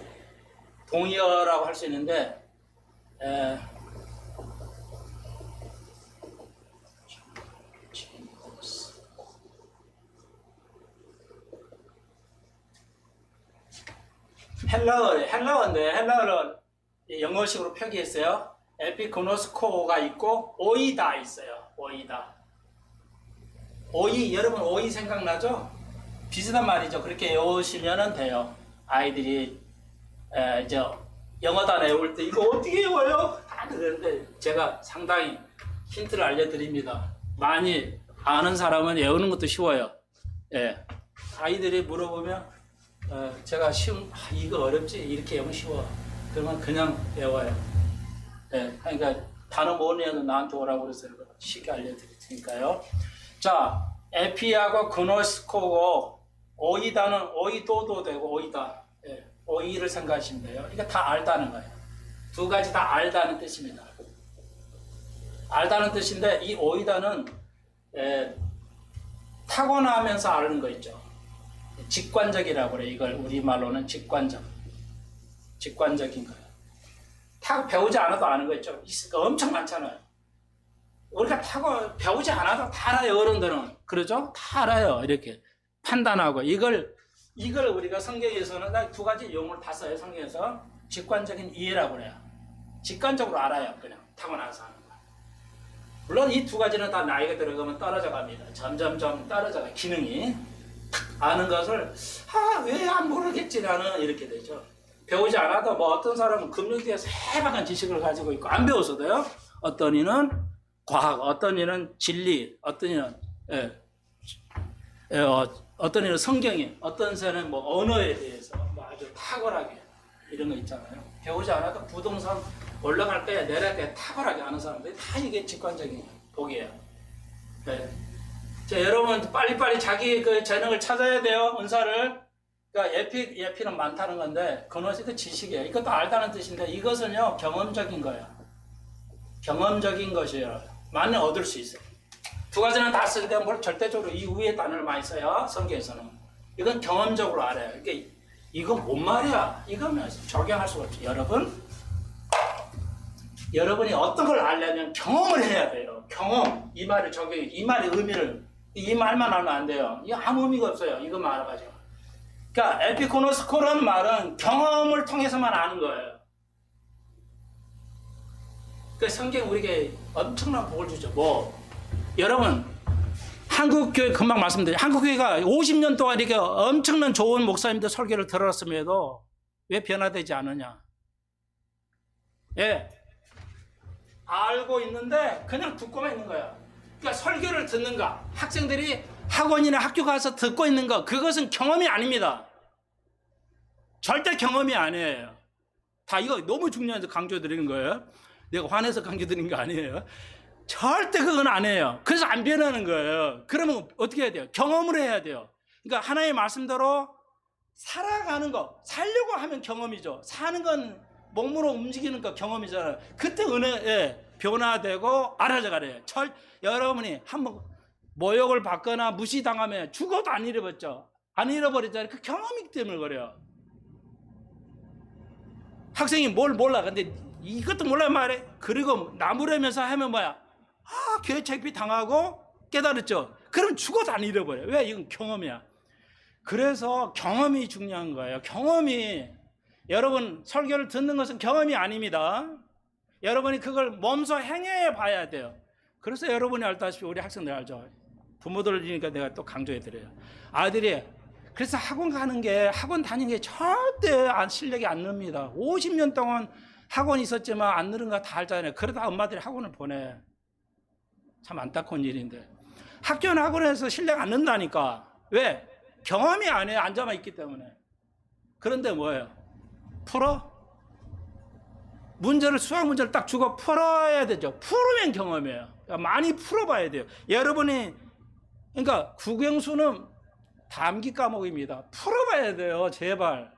동의어라고 할 수 있는데 헬라어인데 헬라어를 영어식으로 표기했어요. 에피코노스코가 있고 오이다 있어요. 오이 여러분 오이 생각나죠? 비슷한 말이죠. 그렇게 외우시면 돼요. 아이들이 이제 영어단 외울 때 이거 어떻게 외워요? 다 그러는데 제가 상당히 힌트를 알려드립니다. 많이 아는 사람은 외우는 것도 쉬워요. 예. 아이들이 물어보면 제가 이거 어렵지? 이렇게 외우면 쉬워. 그러면 그냥 외워요. 예. 그러니까 단어 못 외워도 나한테 오라고 그래서 쉽게 알려드릴 테니까요. 자, 에피하고 그노스코고 오이다는 오이도도 되고 오이다. 예. 오이를 생각하시면 돼요. 이거 다 알다는 거예요. 두 가지 다 알다는 뜻입니다. 알다는 뜻인데 이 오이다는 타고나면서 아는 거 있죠. 직관적이라고 그래요. 이걸 우리말로는 직관적인 거예요. 배우지 않아도 아는 거 있죠. 엄청 많잖아요. 우리가 배우지 않아도 다 알아요. 어른들은. 그러죠? 다 알아요. 이렇게 판단하고 이걸 우리가 성경에서는 두 가지 용어를 다 써요. 성경에서 직관적인 이해라고 그래요. 직관적으로 알아요. 그냥 타고나서 하는 거. 물론 이 두 가지는 다 나이가 들어가면 떨어져 갑니다. 점점점 떨어져가 기능이 아는 것을 왜 안 모르겠지 나는 이렇게 되죠. 배우지 않아도 뭐 어떤 사람은 금융대에서 해박한 지식을 가지고 있고 안 배웠어도요. 어떤 이는 과학, 어떤 이는 진리, 어떤 이는 어떤 이는 성경에, 어떤 사람은 뭐 언어에 대해서 뭐 아주 탁월하게 이런 거 있잖아요. 배우지 않아도 부동산 올라갈 거야 내려갈 거야 탁월하게 아는 사람들이 다 이게 직관적인 복이에요. 네. 자, 여러분 빨리빨리 자기 그 재능을 찾아야 돼요. 은사를. 그러니까 에피는 많다는 건데 그노스도 지식이에요. 이것도 알다는 뜻인데 이것은요 경험적인 거예요. 경험적인 것이에요. 많이 얻을 수 있어요. 두 가지는 다 쓸 때 뭘 절대적으로 이 위에 단어를 많이 써요. 성경에서는. 이건 경험적으로 알아요. 이게 이건 뭔 말이야? 이거는 적용할 수가 없죠. 여러분이 어떤 걸 알려면 경험을 해야 돼요. 경험. 이 말을 이 말의 의미를 이 말만 알면 안 돼요. 이거 아무 의미가 없어요. 이것만 알아가지고. 그러니까 에피코노스코라는 말은 경험을 통해서만 아는 거예요. 그 성경 우리에게 엄청난 복을 주죠. 여러분 한국교회 금방 말씀드려요. 한국교회가 50년 동안 이렇게 엄청난 좋은 목사님들 설교를 들었음에도 왜 변화되지 않느냐? 예, 알고 있는데 그냥 듣고만 있는 거야. 그러니까 설교를 듣는가, 학생들이 학원이나 학교 가서 듣고 있는 거, 그것은 경험이 아닙니다. 절대 경험이 아니에요. 다 이거 너무 중요해서 강조드리는 거예요. 내가 화내서 강조드리는 거 아니에요. 절대 그건 아니에요. 그래서 안 변하는 거예요. 그러면 어떻게 해야 돼요? 경험을 해야 돼요. 그러니까 하나의 말씀대로 살아가는 거, 살려고 하면 경험이죠. 사는 건 몸으로 움직이는 거 경험이잖아요. 그때 변화되고 알아져 가래요. 여러분이 한번 모욕을 받거나 무시당하면 죽어도 안 잃어버렸죠. 안 잃어버리잖아요. 그 경험이기 때문에 그래요. 학생이 뭘 몰라. 근데 이것도 몰라 말해. 그리고 나무라면서 하면 뭐야? 교회 책비 당하고 깨달았죠. 그럼 죽어도 안 잃어버려요. 왜? 이건 경험이야. 그래서 경험이 중요한 거예요. 경험이. 여러분, 설교를 듣는 것은 경험이 아닙니다. 여러분이 그걸 몸소 행해 봐야 돼요. 그래서 여러분이 알다시피 우리 학생들 알죠. 부모들이니까 내가 또 강조해 드려요. 아들이 그래서 학원 가는 게, 학원 다니는 게 절대 실력이 안 늡니다. 50년 동안 학원 있었지만 안 늘은 거 다 알잖아요. 그러다 엄마들이 학원을 보내. 참 안타까운 일인데. 학교나 학원에서 실력 안 는다니까. 왜? 경험이 안 해요. 앉아만 있기 때문에. 그런데 뭐예요? 풀어? 수학 문제를 딱 주고 풀어야 되죠. 풀으면 경험이에요. 그러니까 많이 풀어봐야 돼요. 여러분이, 그러니까 국영수는 암기 과목입니다. 풀어봐야 돼요. 제발.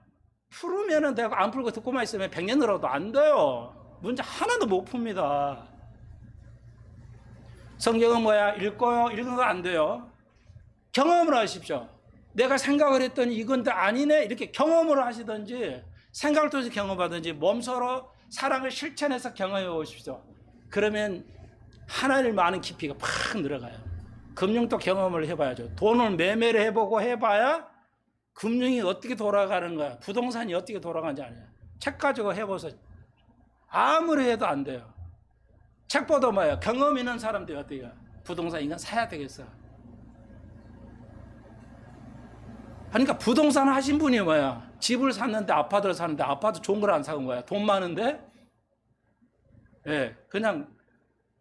풀으면은 내가 안 풀고 듣고만 있으면 100년 늘어도 안 돼요. 문제 하나도 못 풉니다. 성경은 뭐야? 읽은 거 안 돼요. 경험을 하십시오. 내가 생각을 했더니 이건 다 아니네. 이렇게 경험을 하시든지, 생각을 통해서 경험하든지, 몸서로 사랑을 실천해서 경험해 보십시오. 그러면 하나님 많은 깊이가 팍 늘어가요. 금융도 경험을 해봐야죠. 돈을 매매를 해보고 해봐야 금융이 어떻게 돌아가는 거야. 부동산이 어떻게 돌아가는지 알아요. 책 가지고 해보세요. 아무리 해도 안 돼요. 책보다 뭐예요? 경험 있는 사람들이 어떻게 해요? 부동산 이건 사야 되겠어. 그러니까 부동산 하신 분이 뭐야? 집을 샀는데, 아파트를 샀는데, 아파트 좋은 걸 안 사는 거야. 돈 많은데, 예, 그냥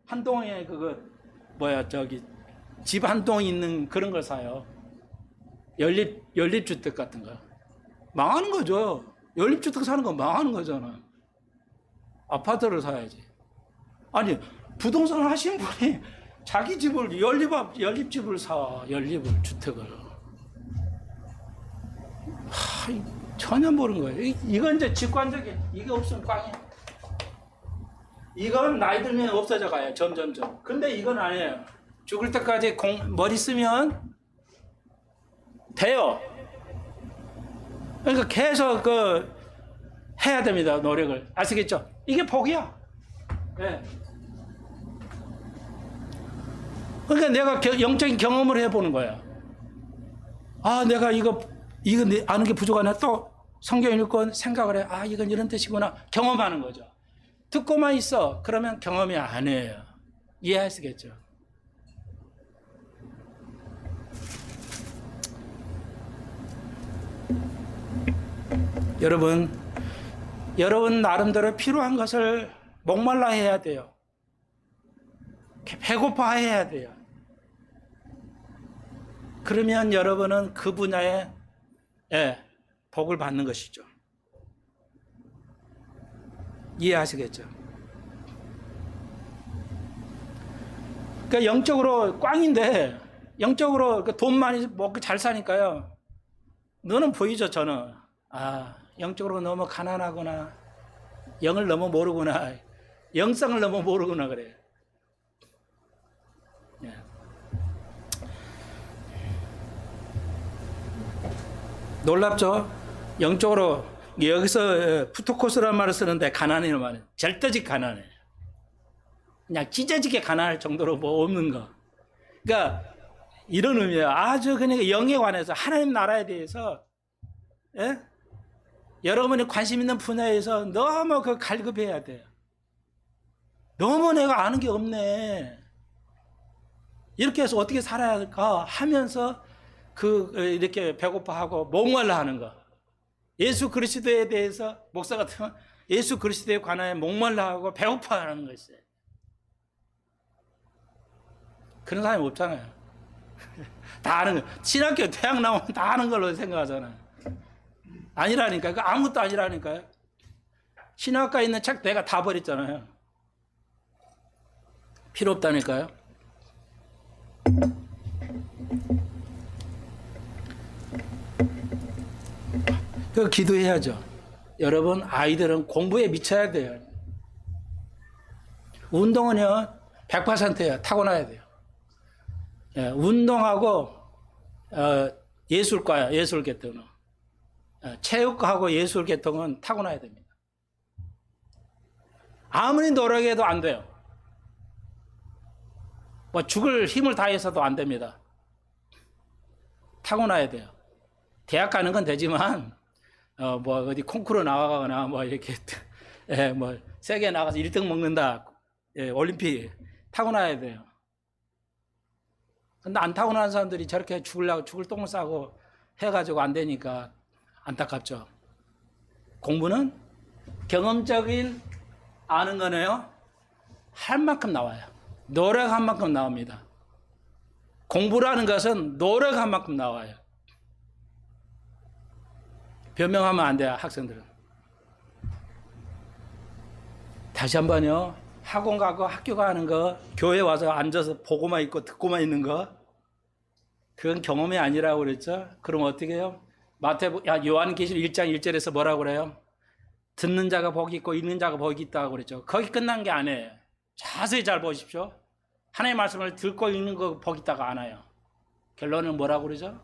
한 동에 집 한 동 있는 그런 걸 사요. 연립주택 같은 거. 망하는 거죠. 연립주택 사는 건 망하는 거잖아. 아파트를 사야지. 아니, 부동산 하신 분이 자기 집을 연립집을 사. 주택을. 전혀 모르는 거예요. 이건 이제 직관적인, 이게 없으면 꽝이에요. 이건 나이 들면 없어져 가요. 점점점. 근데 이건 아니에요. 죽을 때까지 머리 쓰면 돼요. 그러니까 계속 해야 됩니다. 노력을. 아시겠죠? 이게 복이야. 네. 그러니까 내가 영적인 경험을 해보는 거야. 아, 내가 이거 아는 게 부족하네. 또 성경 읽고 생각을 해. 아, 이건 이런 뜻이구나. 경험하는 거죠. 듣고만 있어. 그러면 경험이 아니에요. 이해하시겠죠? 여러분 나름대로 필요한 것을 목말라 해야 돼요. 배고파 해야 돼요. 그러면 여러분은 그 분야에 복을 받는 것이죠. 이해하시겠죠? 그러니까 영적으로 꽝인데, 영적으로 돈 많이 먹고 잘 사니까요. 너는 보이죠, 저는. 아, 영적으로 너무 가난하구나. 영을 너무 모르구나. 영성을 너무 모르구나 그래. 예. 놀랍죠? 영적으로 여기서 푸토코스라는 말을 쓰는데 가난이라는 말은 절대적 가난해. 그냥 찢어지게 가난할 정도로 뭐 없는 거. 그러니까 이런 의미예요. 아주 그냥 영에 관해서 하나님 나라에 대해서 여러분이 관심 있는 분야에서 너무 갈급해야 돼요. 너무 내가 아는 게 없네. 이렇게 해서 어떻게 살아야 할까 하면서 이렇게 배고파하고 목말라 하는 거. 예수 그리스도에 대해서 목사 같으면 예수 그리스도에 관하여 목말라 하고 배고파 하는 거 있어요. 그런 사람이 없잖아요. 다 아는 거. 신학교 대학 나오면 다 아는 걸로 생각하잖아요. 아니라니까요. 아무것도 아니라니까요. 신학과에 있는 책 내가 다 버렸잖아요. 필요 없다니까요. 그 기도해야죠. 여러분, 아이들은 공부에 미쳐야 돼요. 운동은요, 100%예요. 타고나야 돼요. 예, 운동하고 예술과요, 예술계통은. 체육하고 예술계통은 타고나야 됩니다. 아무리 노력해도 안 돼요. 뭐 죽을 힘을 다해서도 안 됩니다. 타고나야 돼요. 대학 가는 건 되지만 뭐 어디 콩쿠르 나가거나 뭐 이렇게 예, 뭐 세계 나가서 1등 먹는다. 예, 올림픽 타고나야 돼요. 근데 안 타고난 사람들이 저렇게 죽을 똥을 싸고 해가지고 안 되니까 안타깝죠. 공부는 경험적인 아는 거네요. 할 만큼 나와요. 노력한 만큼 나옵니다. 공부라는 것은 노력한 만큼 나와요. 변명하면 안 돼요, 학생들은. 다시 한번요. 학원 가고 학교 가는 거, 교회 와서 앉아서 보고만 있고 듣고만 있는 거, 그건 경험이 아니라고 그랬죠. 그럼 어떻게 해요? 요한계시록 1장 1절에서 뭐라고 그래요? 듣는 자가 복이 있고 읽는 자가 복이 있다고 그랬죠. 거기 끝난 게 아니에요. 자세히 잘 보십시오. 하나님의 말씀을 듣고 읽는 거 복이 있다가 안 와요. 결론은 뭐라고 그러죠?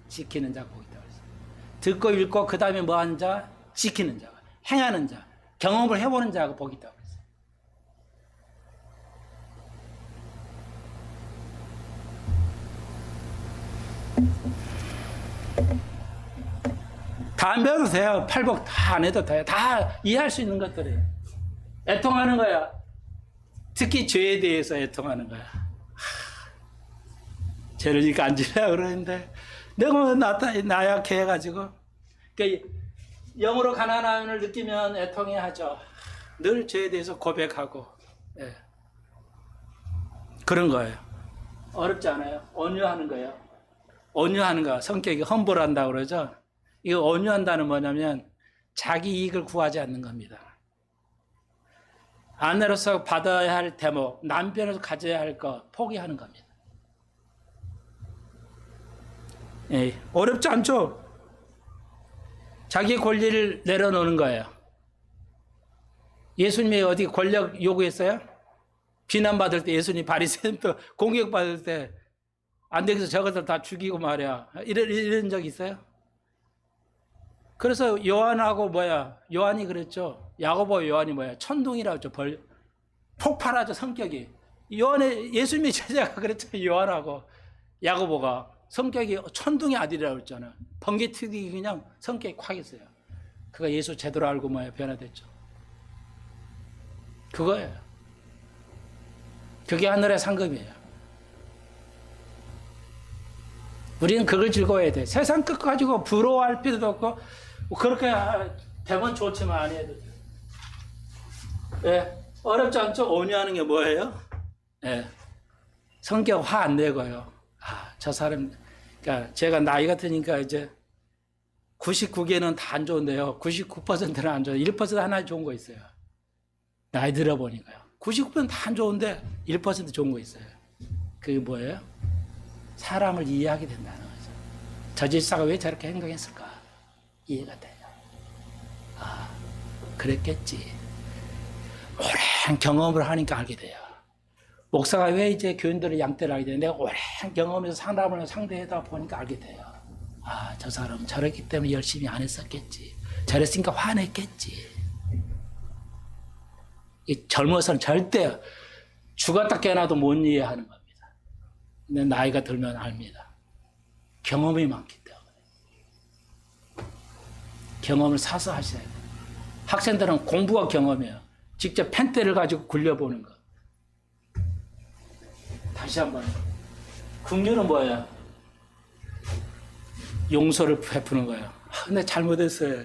지키는 자가 복이 있다고 그랬어요. 듣고 읽고 그 다음에 뭐 하는 자? 지키는 자, 행하는 자, 경험을 해보는 자가 복이 있다고 그랬어요. 다 안 배워도 돼요. 팔복 다 안 해도 돼요. 다 이해할 수 있는 것들이에요. 애통하는 거야. 특히 죄에 대해서 애통하는 거야. 죄를 지니까 안 지려고 그러는데 너무 나약해 해가지고 그러니까 영으로 가난함을 느끼면 애통해야 하죠. 늘 죄에 대해서 고백하고 예. 그런 거예요. 어렵지 않아요. 온유하는 거예요. 온유하는 거. 성격이 험불한다고 그러죠. 이거 온유한다는 뭐냐면 자기 이익을 구하지 않는 겁니다. 아내로서 받아야 할 대목, 남편으로서 가져야 할 거 포기하는 겁니다. 예, 어렵지 않죠? 자기 권리를 내려놓는 거예요. 예수님이 어디 권력 요구했어요? 비난받을 때 예수님 바리새인도 공격받을 때 안 되겠어 저것들 다 죽이고 말이야. 이런 적 있어요? 그래서 요한하고 요한이 그랬죠. 야고보 요한이 천둥이라고 했죠. 폭발하죠, 성격이. 예수님의 제자가 그랬죠. 요한하고 야고보가 성격이 천둥의 아들이라고 했잖아요. 번개 튀기 그냥 성격이 확 있어요. 그가 예수 제대로 알고 변화됐죠. 그거예요. 그게 하늘의 상급이에요. 우리는 그걸 즐거워해야 돼. 세상 끝 가지고 부러워할 필요도 없고 그렇게 되면 좋지만 안 해도 돼. 예, 어렵지 않죠? 온유하는 게 뭐예요? 예, 성격 화 안 내고요. 저 사람, 그러니까 제가 나이가 드니까 이제 99개는 다 안 좋은데요. 99%는 안 좋아요. 1% 하나 좋은 거 있어요. 나이 들어보니까요. 99%는 다 안 좋은데 1% 좋은 거 있어요. 그게 뭐예요? 사람을 이해하게 된다는 거죠. 저 집사가 왜 저렇게 행동했을까? 이해가 돼요. 그랬겠지. 오랜 경험을 하니까 알게 돼요. 목사가 왜 이제 교인들을 양떼를 하게 돼요? 내가 오랜 경험에서 사람을 상대하다 보니까 알게 돼요. 저 사람은 저랬기 때문에 열심히 안 했었겠지. 저랬으니까 화냈겠지. 이 젊어서는 절대 죽었다 깨어나도 못 이해하는 겁니다. 근데 나이가 들면 압니다. 경험이 많기 때문에. 경험을 사서 하셔야 돼요. 학생들은 공부가 경험이에요. 직접 펜대를 가지고 굴려보는 거. 다시 한번. 긍휼은 뭐예요? 용서를 베푸는 거예요. 근데 잘못했어요.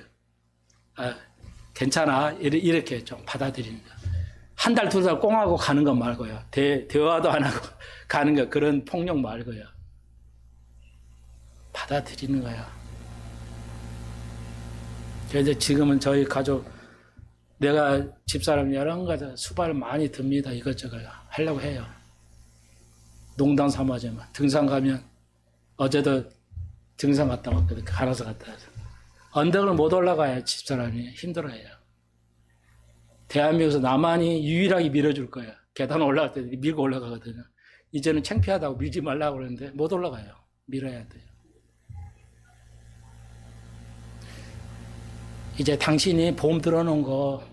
괜찮아. 이렇게 좀 받아들이는 거. 한 달, 두 달 꽁하고 가는 것 말고요. 대화도 안 하고 가는 거, 그런 폭력 말고요. 받아들이는 거예요. 그래서 지금은 저희 가족, 내가 집사람 여러 가지 수발을 많이 듭니다. 이것저것 하려고 해요. 농담 삼아지만. 등산 가면, 어제도 등산 갔다 왔거든. 갈아서 갔다 와서. 언덕을 못 올라가야 집사람이 힘들어해요. 대한민국에서 나만이 유일하게 밀어줄 거예요. 계단 올라갈 때 밀고 올라가거든요. 이제는 창피하다고 밀지 말라고 그러는데 못 올라가요. 밀어야 돼요. 이제 당신이 보험 들어놓은 거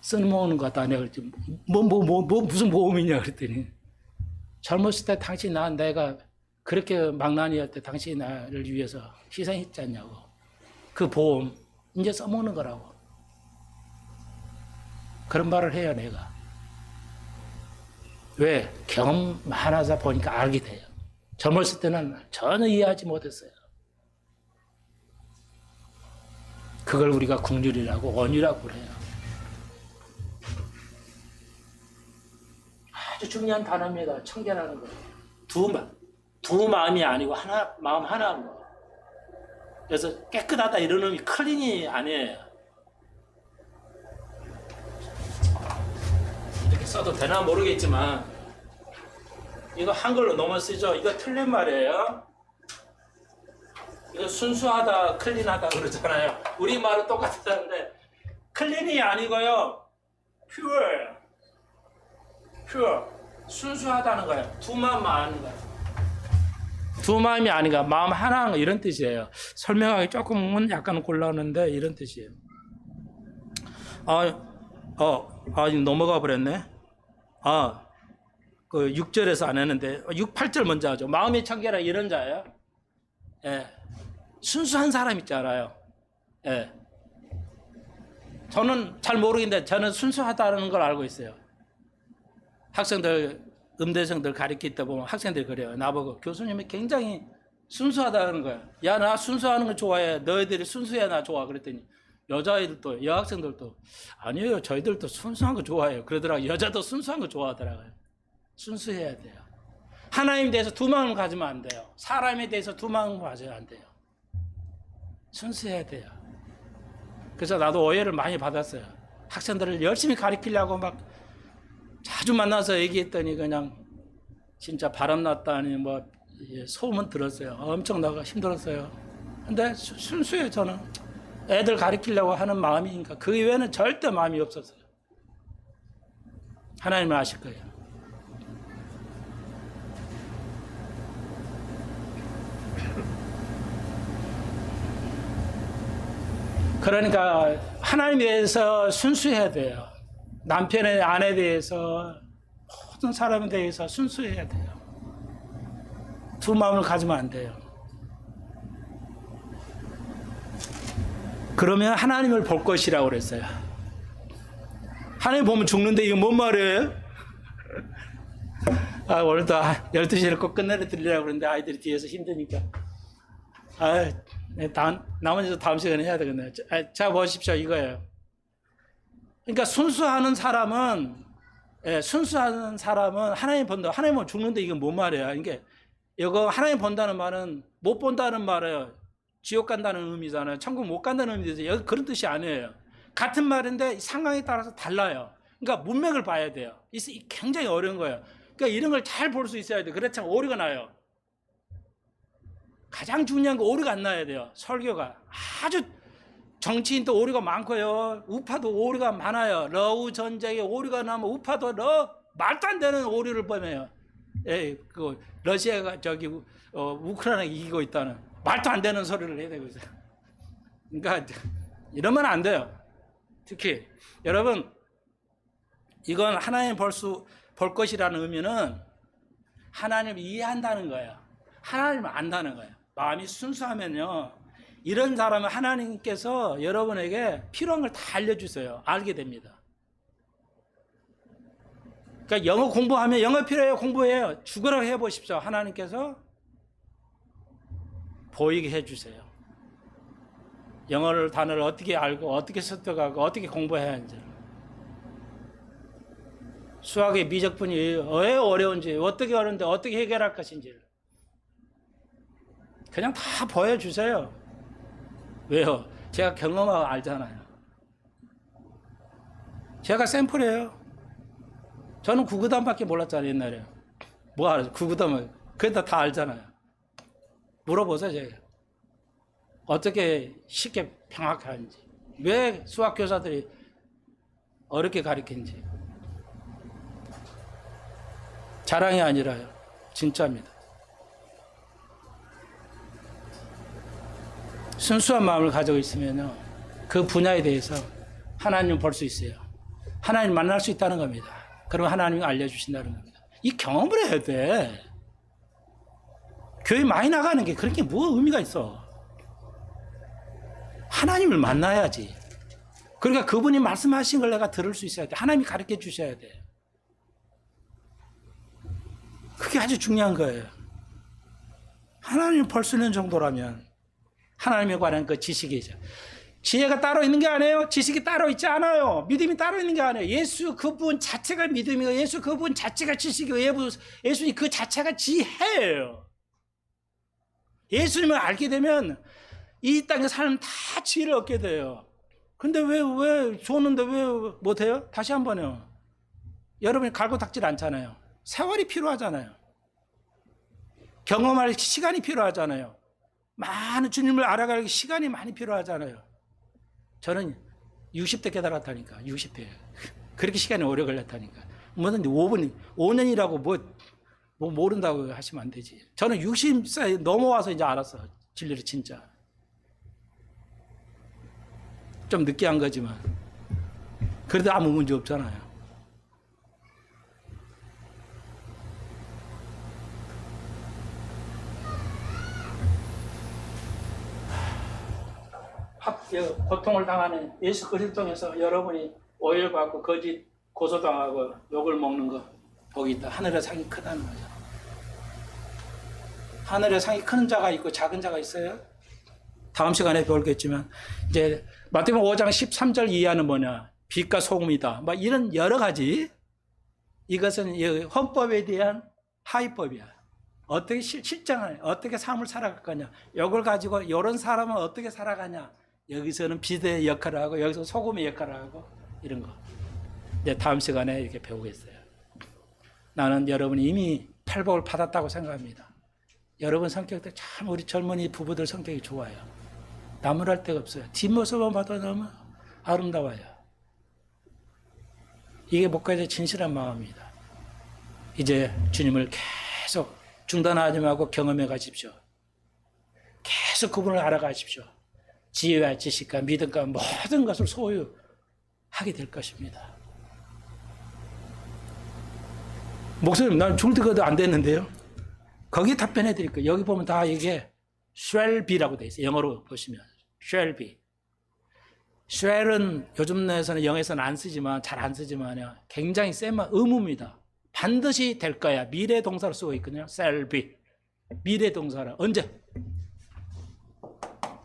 써먹는 것 같다. 내가 그랬지. 무슨 모험이냐 그랬더니 젊었을 때 당신 내가 그렇게 망나니할 때 당신이 나를 위해서 희생했지 않냐고. 그 보험 이제 써먹는 거라고. 그런 말을 해요, 내가. 왜? 경험 많아서 보니까 알게 돼요. 젊었을 때는 전혀 이해하지 못했어요. 그걸 우리가 긍휼이라고 원유라고 그래요. 아주 중요한 단어입니다. 청결하는 거. 두 마음이 아니고 마음 하나인 거. 그래서 깨끗하다 이런 의미 클린이 아니에요. 이렇게 써도 되나 모르겠지만 이거 한글로 너무 쓰죠. 이거 틀린 말이에요. 이거 순수하다, 클린하다 그러잖아요. 우리말은 똑같은데 클린이 아니고요. pure. 순수하다는 거예요. 두 마음 아닌 거예요. 두 마음이 아니가 마음 하나인 거 이런 뜻이에요. 설명하기 조금은 약간 곤란한데 이런 뜻이에요. 넘어가 버렸네. 그 6절에서 안 했는데 8절 먼저 하죠. 마음이 청결하 이런 자예요. 예. 순수한 사람 있잖아요. 예. 저는 잘 모르겠는데 저는 순수하다는 걸 알고 있어요. 학생들, 음대생들 가르칠 때 보면 학생들이 그래요. 나보고 교수님이 굉장히 순수하다는 거야. 야, 나 순수하는 거 좋아해. 너희들이 순수해야 나 좋아. 그랬더니 여자애들도, 여학생들도 아니에요. 저희들도 순수한 거 좋아해요. 그러더라고요. 여자도 순수한 거 좋아하더라고요. 순수해야 돼요. 하나님에 대해서 두 마음을 가지면 안 돼요. 사람에 대해서 두 마음을 가지면 안 돼요. 순수해야 돼요. 그래서 나도 오해를 많이 받았어요. 학생들을 열심히 가르치려고 막 자주 만나서 얘기했더니 그냥 진짜 바람났다니 뭐 소문 들었어요. 엄청 나가 힘들었어요. 근데 순수해요. 저는 애들 가르치려고 하는 마음이니까 그 이외에는 절대 마음이 없었어요. 하나님은 아실 거예요. 그러니까 하나님에 대해서 순수해야 돼요. 남편의 아내에 대해서 모든 사람에 대해서 순수해야 돼요. 두 마음을 가지면 안 돼요. 그러면 하나님을 볼 것이라고 그랬어요. 하나님 보면 죽는데 이거 뭔 말이에요? 오늘도 12시에 꼭 끝내드리려고 그러는데 아이들이 뒤에서 힘드니까. 나머지도 다음 시간에 해야 되겠네요. 자, 보십시오. 이거예요. 그러니까 순수한 사람은 하나님 본다. 하나님은 죽는데 이건 뭔 말이야? 이게 이거 하나님 본다는 말은 못 본다는 말이에요. 지옥 간다는 의미잖아요. 천국 못 간다는 의미죠. 여기 그런 뜻이 아니에요. 같은 말인데 상황에 따라서 달라요. 그러니까 문맥을 봐야 돼요. 굉장히 어려운 거예요. 그러니까 이런 걸 잘 볼 수 있어야 돼요. 그렇지 않으면 오류가 나요. 가장 중요한 거 오류가 안 나야 돼요. 설교가 아주 정치인도 오류가 많고요. 우파도 오류가 많아요. 러우 전쟁에 오류가 나면 우파도 말도 안 되는 오류를 뻔해요. 러시아가 우크라이나 이기고 있다는 말도 안 되는 소리를 해야 되고 있어요. 그러니까 이러면 안 돼요. 특히 여러분 이건 하나님 볼 것이라는 의미는 하나님을 이해한다는 거예요. 하나님을 안다는 거예요. 마음이 순수하면요. 이런 사람은 하나님께서 여러분에게 필요한 걸 다 알려주세요. 알게 됩니다. 그러니까 영어 공부하면 영어 필요해요. 공부해요. 죽으라고 해보십시오. 하나님께서 보이게 해주세요. 단어를 어떻게 알고 어떻게 습득하고 어떻게 공부해야 하는지. 수학의 미적분이 왜 어려운지 어떻게 어려운데 어떻게 해결할 것인지를 그냥 다 보여주세요. 왜요? 제가 경험하고 알잖아요. 제가 샘플이에요. 저는 구구단밖에 몰랐잖아요. 옛날에. 뭐 알아요? 구구단은 그래도 다 알잖아요. 물어보세요. 제가. 어떻게 쉽게 평하게 하는지. 왜 수학 교사들이 어렵게 가르치는지. 자랑이 아니라요. 진짜입니다. 순수한 마음을 가지고 있으면요. 그 분야에 대해서 하나님을 볼 수 있어요. 하나님 만날 수 있다는 겁니다. 그러면 하나님이 알려주신다는 겁니다. 이 경험을 해야 돼. 교회 많이 나가는 게 그렇게 뭐 의미가 있어. 하나님을 만나야지. 그러니까 그분이 말씀하신 걸 내가 들을 수 있어야 돼. 하나님이 가르쳐 주셔야 돼. 그게 아주 중요한 거예요. 하나님을 볼 수 있는 정도라면 하나님에 관한 그 지식이죠. 지혜가 따로 있는 게 아니에요. 지식이 따로 있지 않아요. 믿음이 따로 있는 게 아니에요. 예수 그분 자체가 믿음이고 예수 그분 자체가 지식이고 예수님 그 자체가 지혜예요. 예수님을 알게 되면 이 땅의 삶 다 지혜를 얻게 돼요. 근데 왜 줬는데 왜 못해요? 다시 한 번요. 여러분이 갈고 닦질 않잖아요. 세월이 필요하잖아요. 경험할 시간이 필요하잖아요. 많은 주님을 알아가기 시간이 많이 필요하잖아요. 저는 60대 깨달았다니까. 60대. 그렇게 시간이 오래 걸렸다니까. 뭐든지 5년이라고 뭐 모른다고 하시면 안 되지. 저는 60살 넘어와서 이제 알았어. 진리를 진짜. 좀 늦게 한 거지만. 그래도 아무 문제 없잖아요. 고통을 당하는 예수 그리스도 통해서 여러분이 오열받고 거짓 고소당하고 욕을 먹는 거 복이 있다. 하늘의 상이 크다는 거죠. 하늘의 상이 큰 자가 있고 작은 자가 있어요. 다음 시간에 배우겠지만 이제 마태복음 5장 13절 이하는 뭐냐? 빛과 소금이다. 막 이런 여러 가지. 이것은 헌법에 대한 하위법이야. 어떻게 실정을 어떻게 삶을 살아갈 거냐? 이걸 가지고 이런 사람은 어떻게 살아가냐? 여기서는 빛의 역할을 하고 여기서 소금의 역할을 하고 이런 거. 이제 다음 시간에 이렇게 배우겠어요. 나는 여러분이 이미 팔복을 받았다고 생각합니다. 여러분 성격도 참 우리 젊은이 부부들 성격이 좋아요. 나무랄 데가 없어요. 뒷모습만 봐도 너무 아름다워요. 이게 목회자의 진실한 마음입니다. 이제 주님을 계속 중단하지 말고 경험해 가십시오. 계속 그분을 알아가십시오. 지혜와 지식과 믿음과 모든 것을 소유하게 될 것입니다. 목사님, 난 중득어도 안 됐는데요. 거기 답변해 드릴 거예요. 여기 보면 다 이게 shall be라고 돼 있어요. 영어로 보시면 shall be. shall은 요즘 내에서는 영어에서는 안 쓰지만 잘 안 쓰지만요. 굉장히 센 말, 의무입니다. 반드시 될 거야. 미래 동사로 쓰고 있거든요. shall be. 미래 동사라. 언제?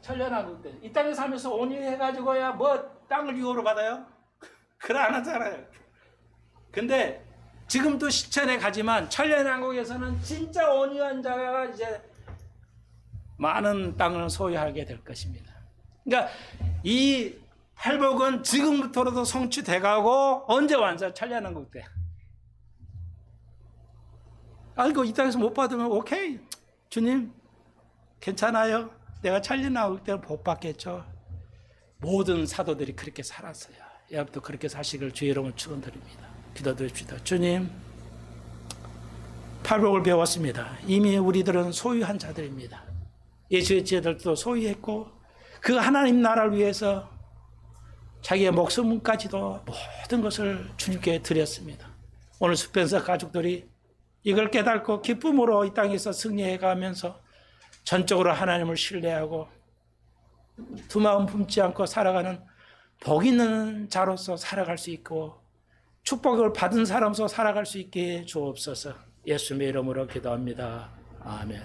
천년왕국 때. 이 땅에 살면서 온유해가지고야 뭐 땅을 유호로 받아요? 그래 안 하잖아요. 근데 지금도 실천해 가지만 천년왕국에서는 진짜 온유한 자가 이제 많은 땅을 소유하게 될 것입니다. 그러니까 이 팔복은 지금부터라도 성취돼 가고 언제 완성? 천년왕국 때. 알고 이 땅에서 못 받으면 오케이. 주님 괜찮아요. 내가 천년왕국 때는 복 받겠죠. 모든 사도들이 그렇게 살았어요. 여러분도 그렇게 사시길 주의 이름으로 축원드립니다. 기도드립시다. 주님, 팔복을 배웠습니다. 이미 우리들은 소유한 자들입니다. 예수의 제자들도 소유했고 그 하나님 나라를 위해서 자기의 목숨까지도 모든 것을 주님께 드렸습니다. 오늘 스펜서 가족들이 이걸 깨닫고 기쁨으로 이 땅에서 승리해 가면서 전적으로 하나님을 신뢰하고 두 마음 품지 않고 살아가는 복 있는 자로서 살아갈 수 있고 축복을 받은 사람으로서 살아갈 수 있게 주옵소서. 예수님의 이름으로 기도합니다. 아멘.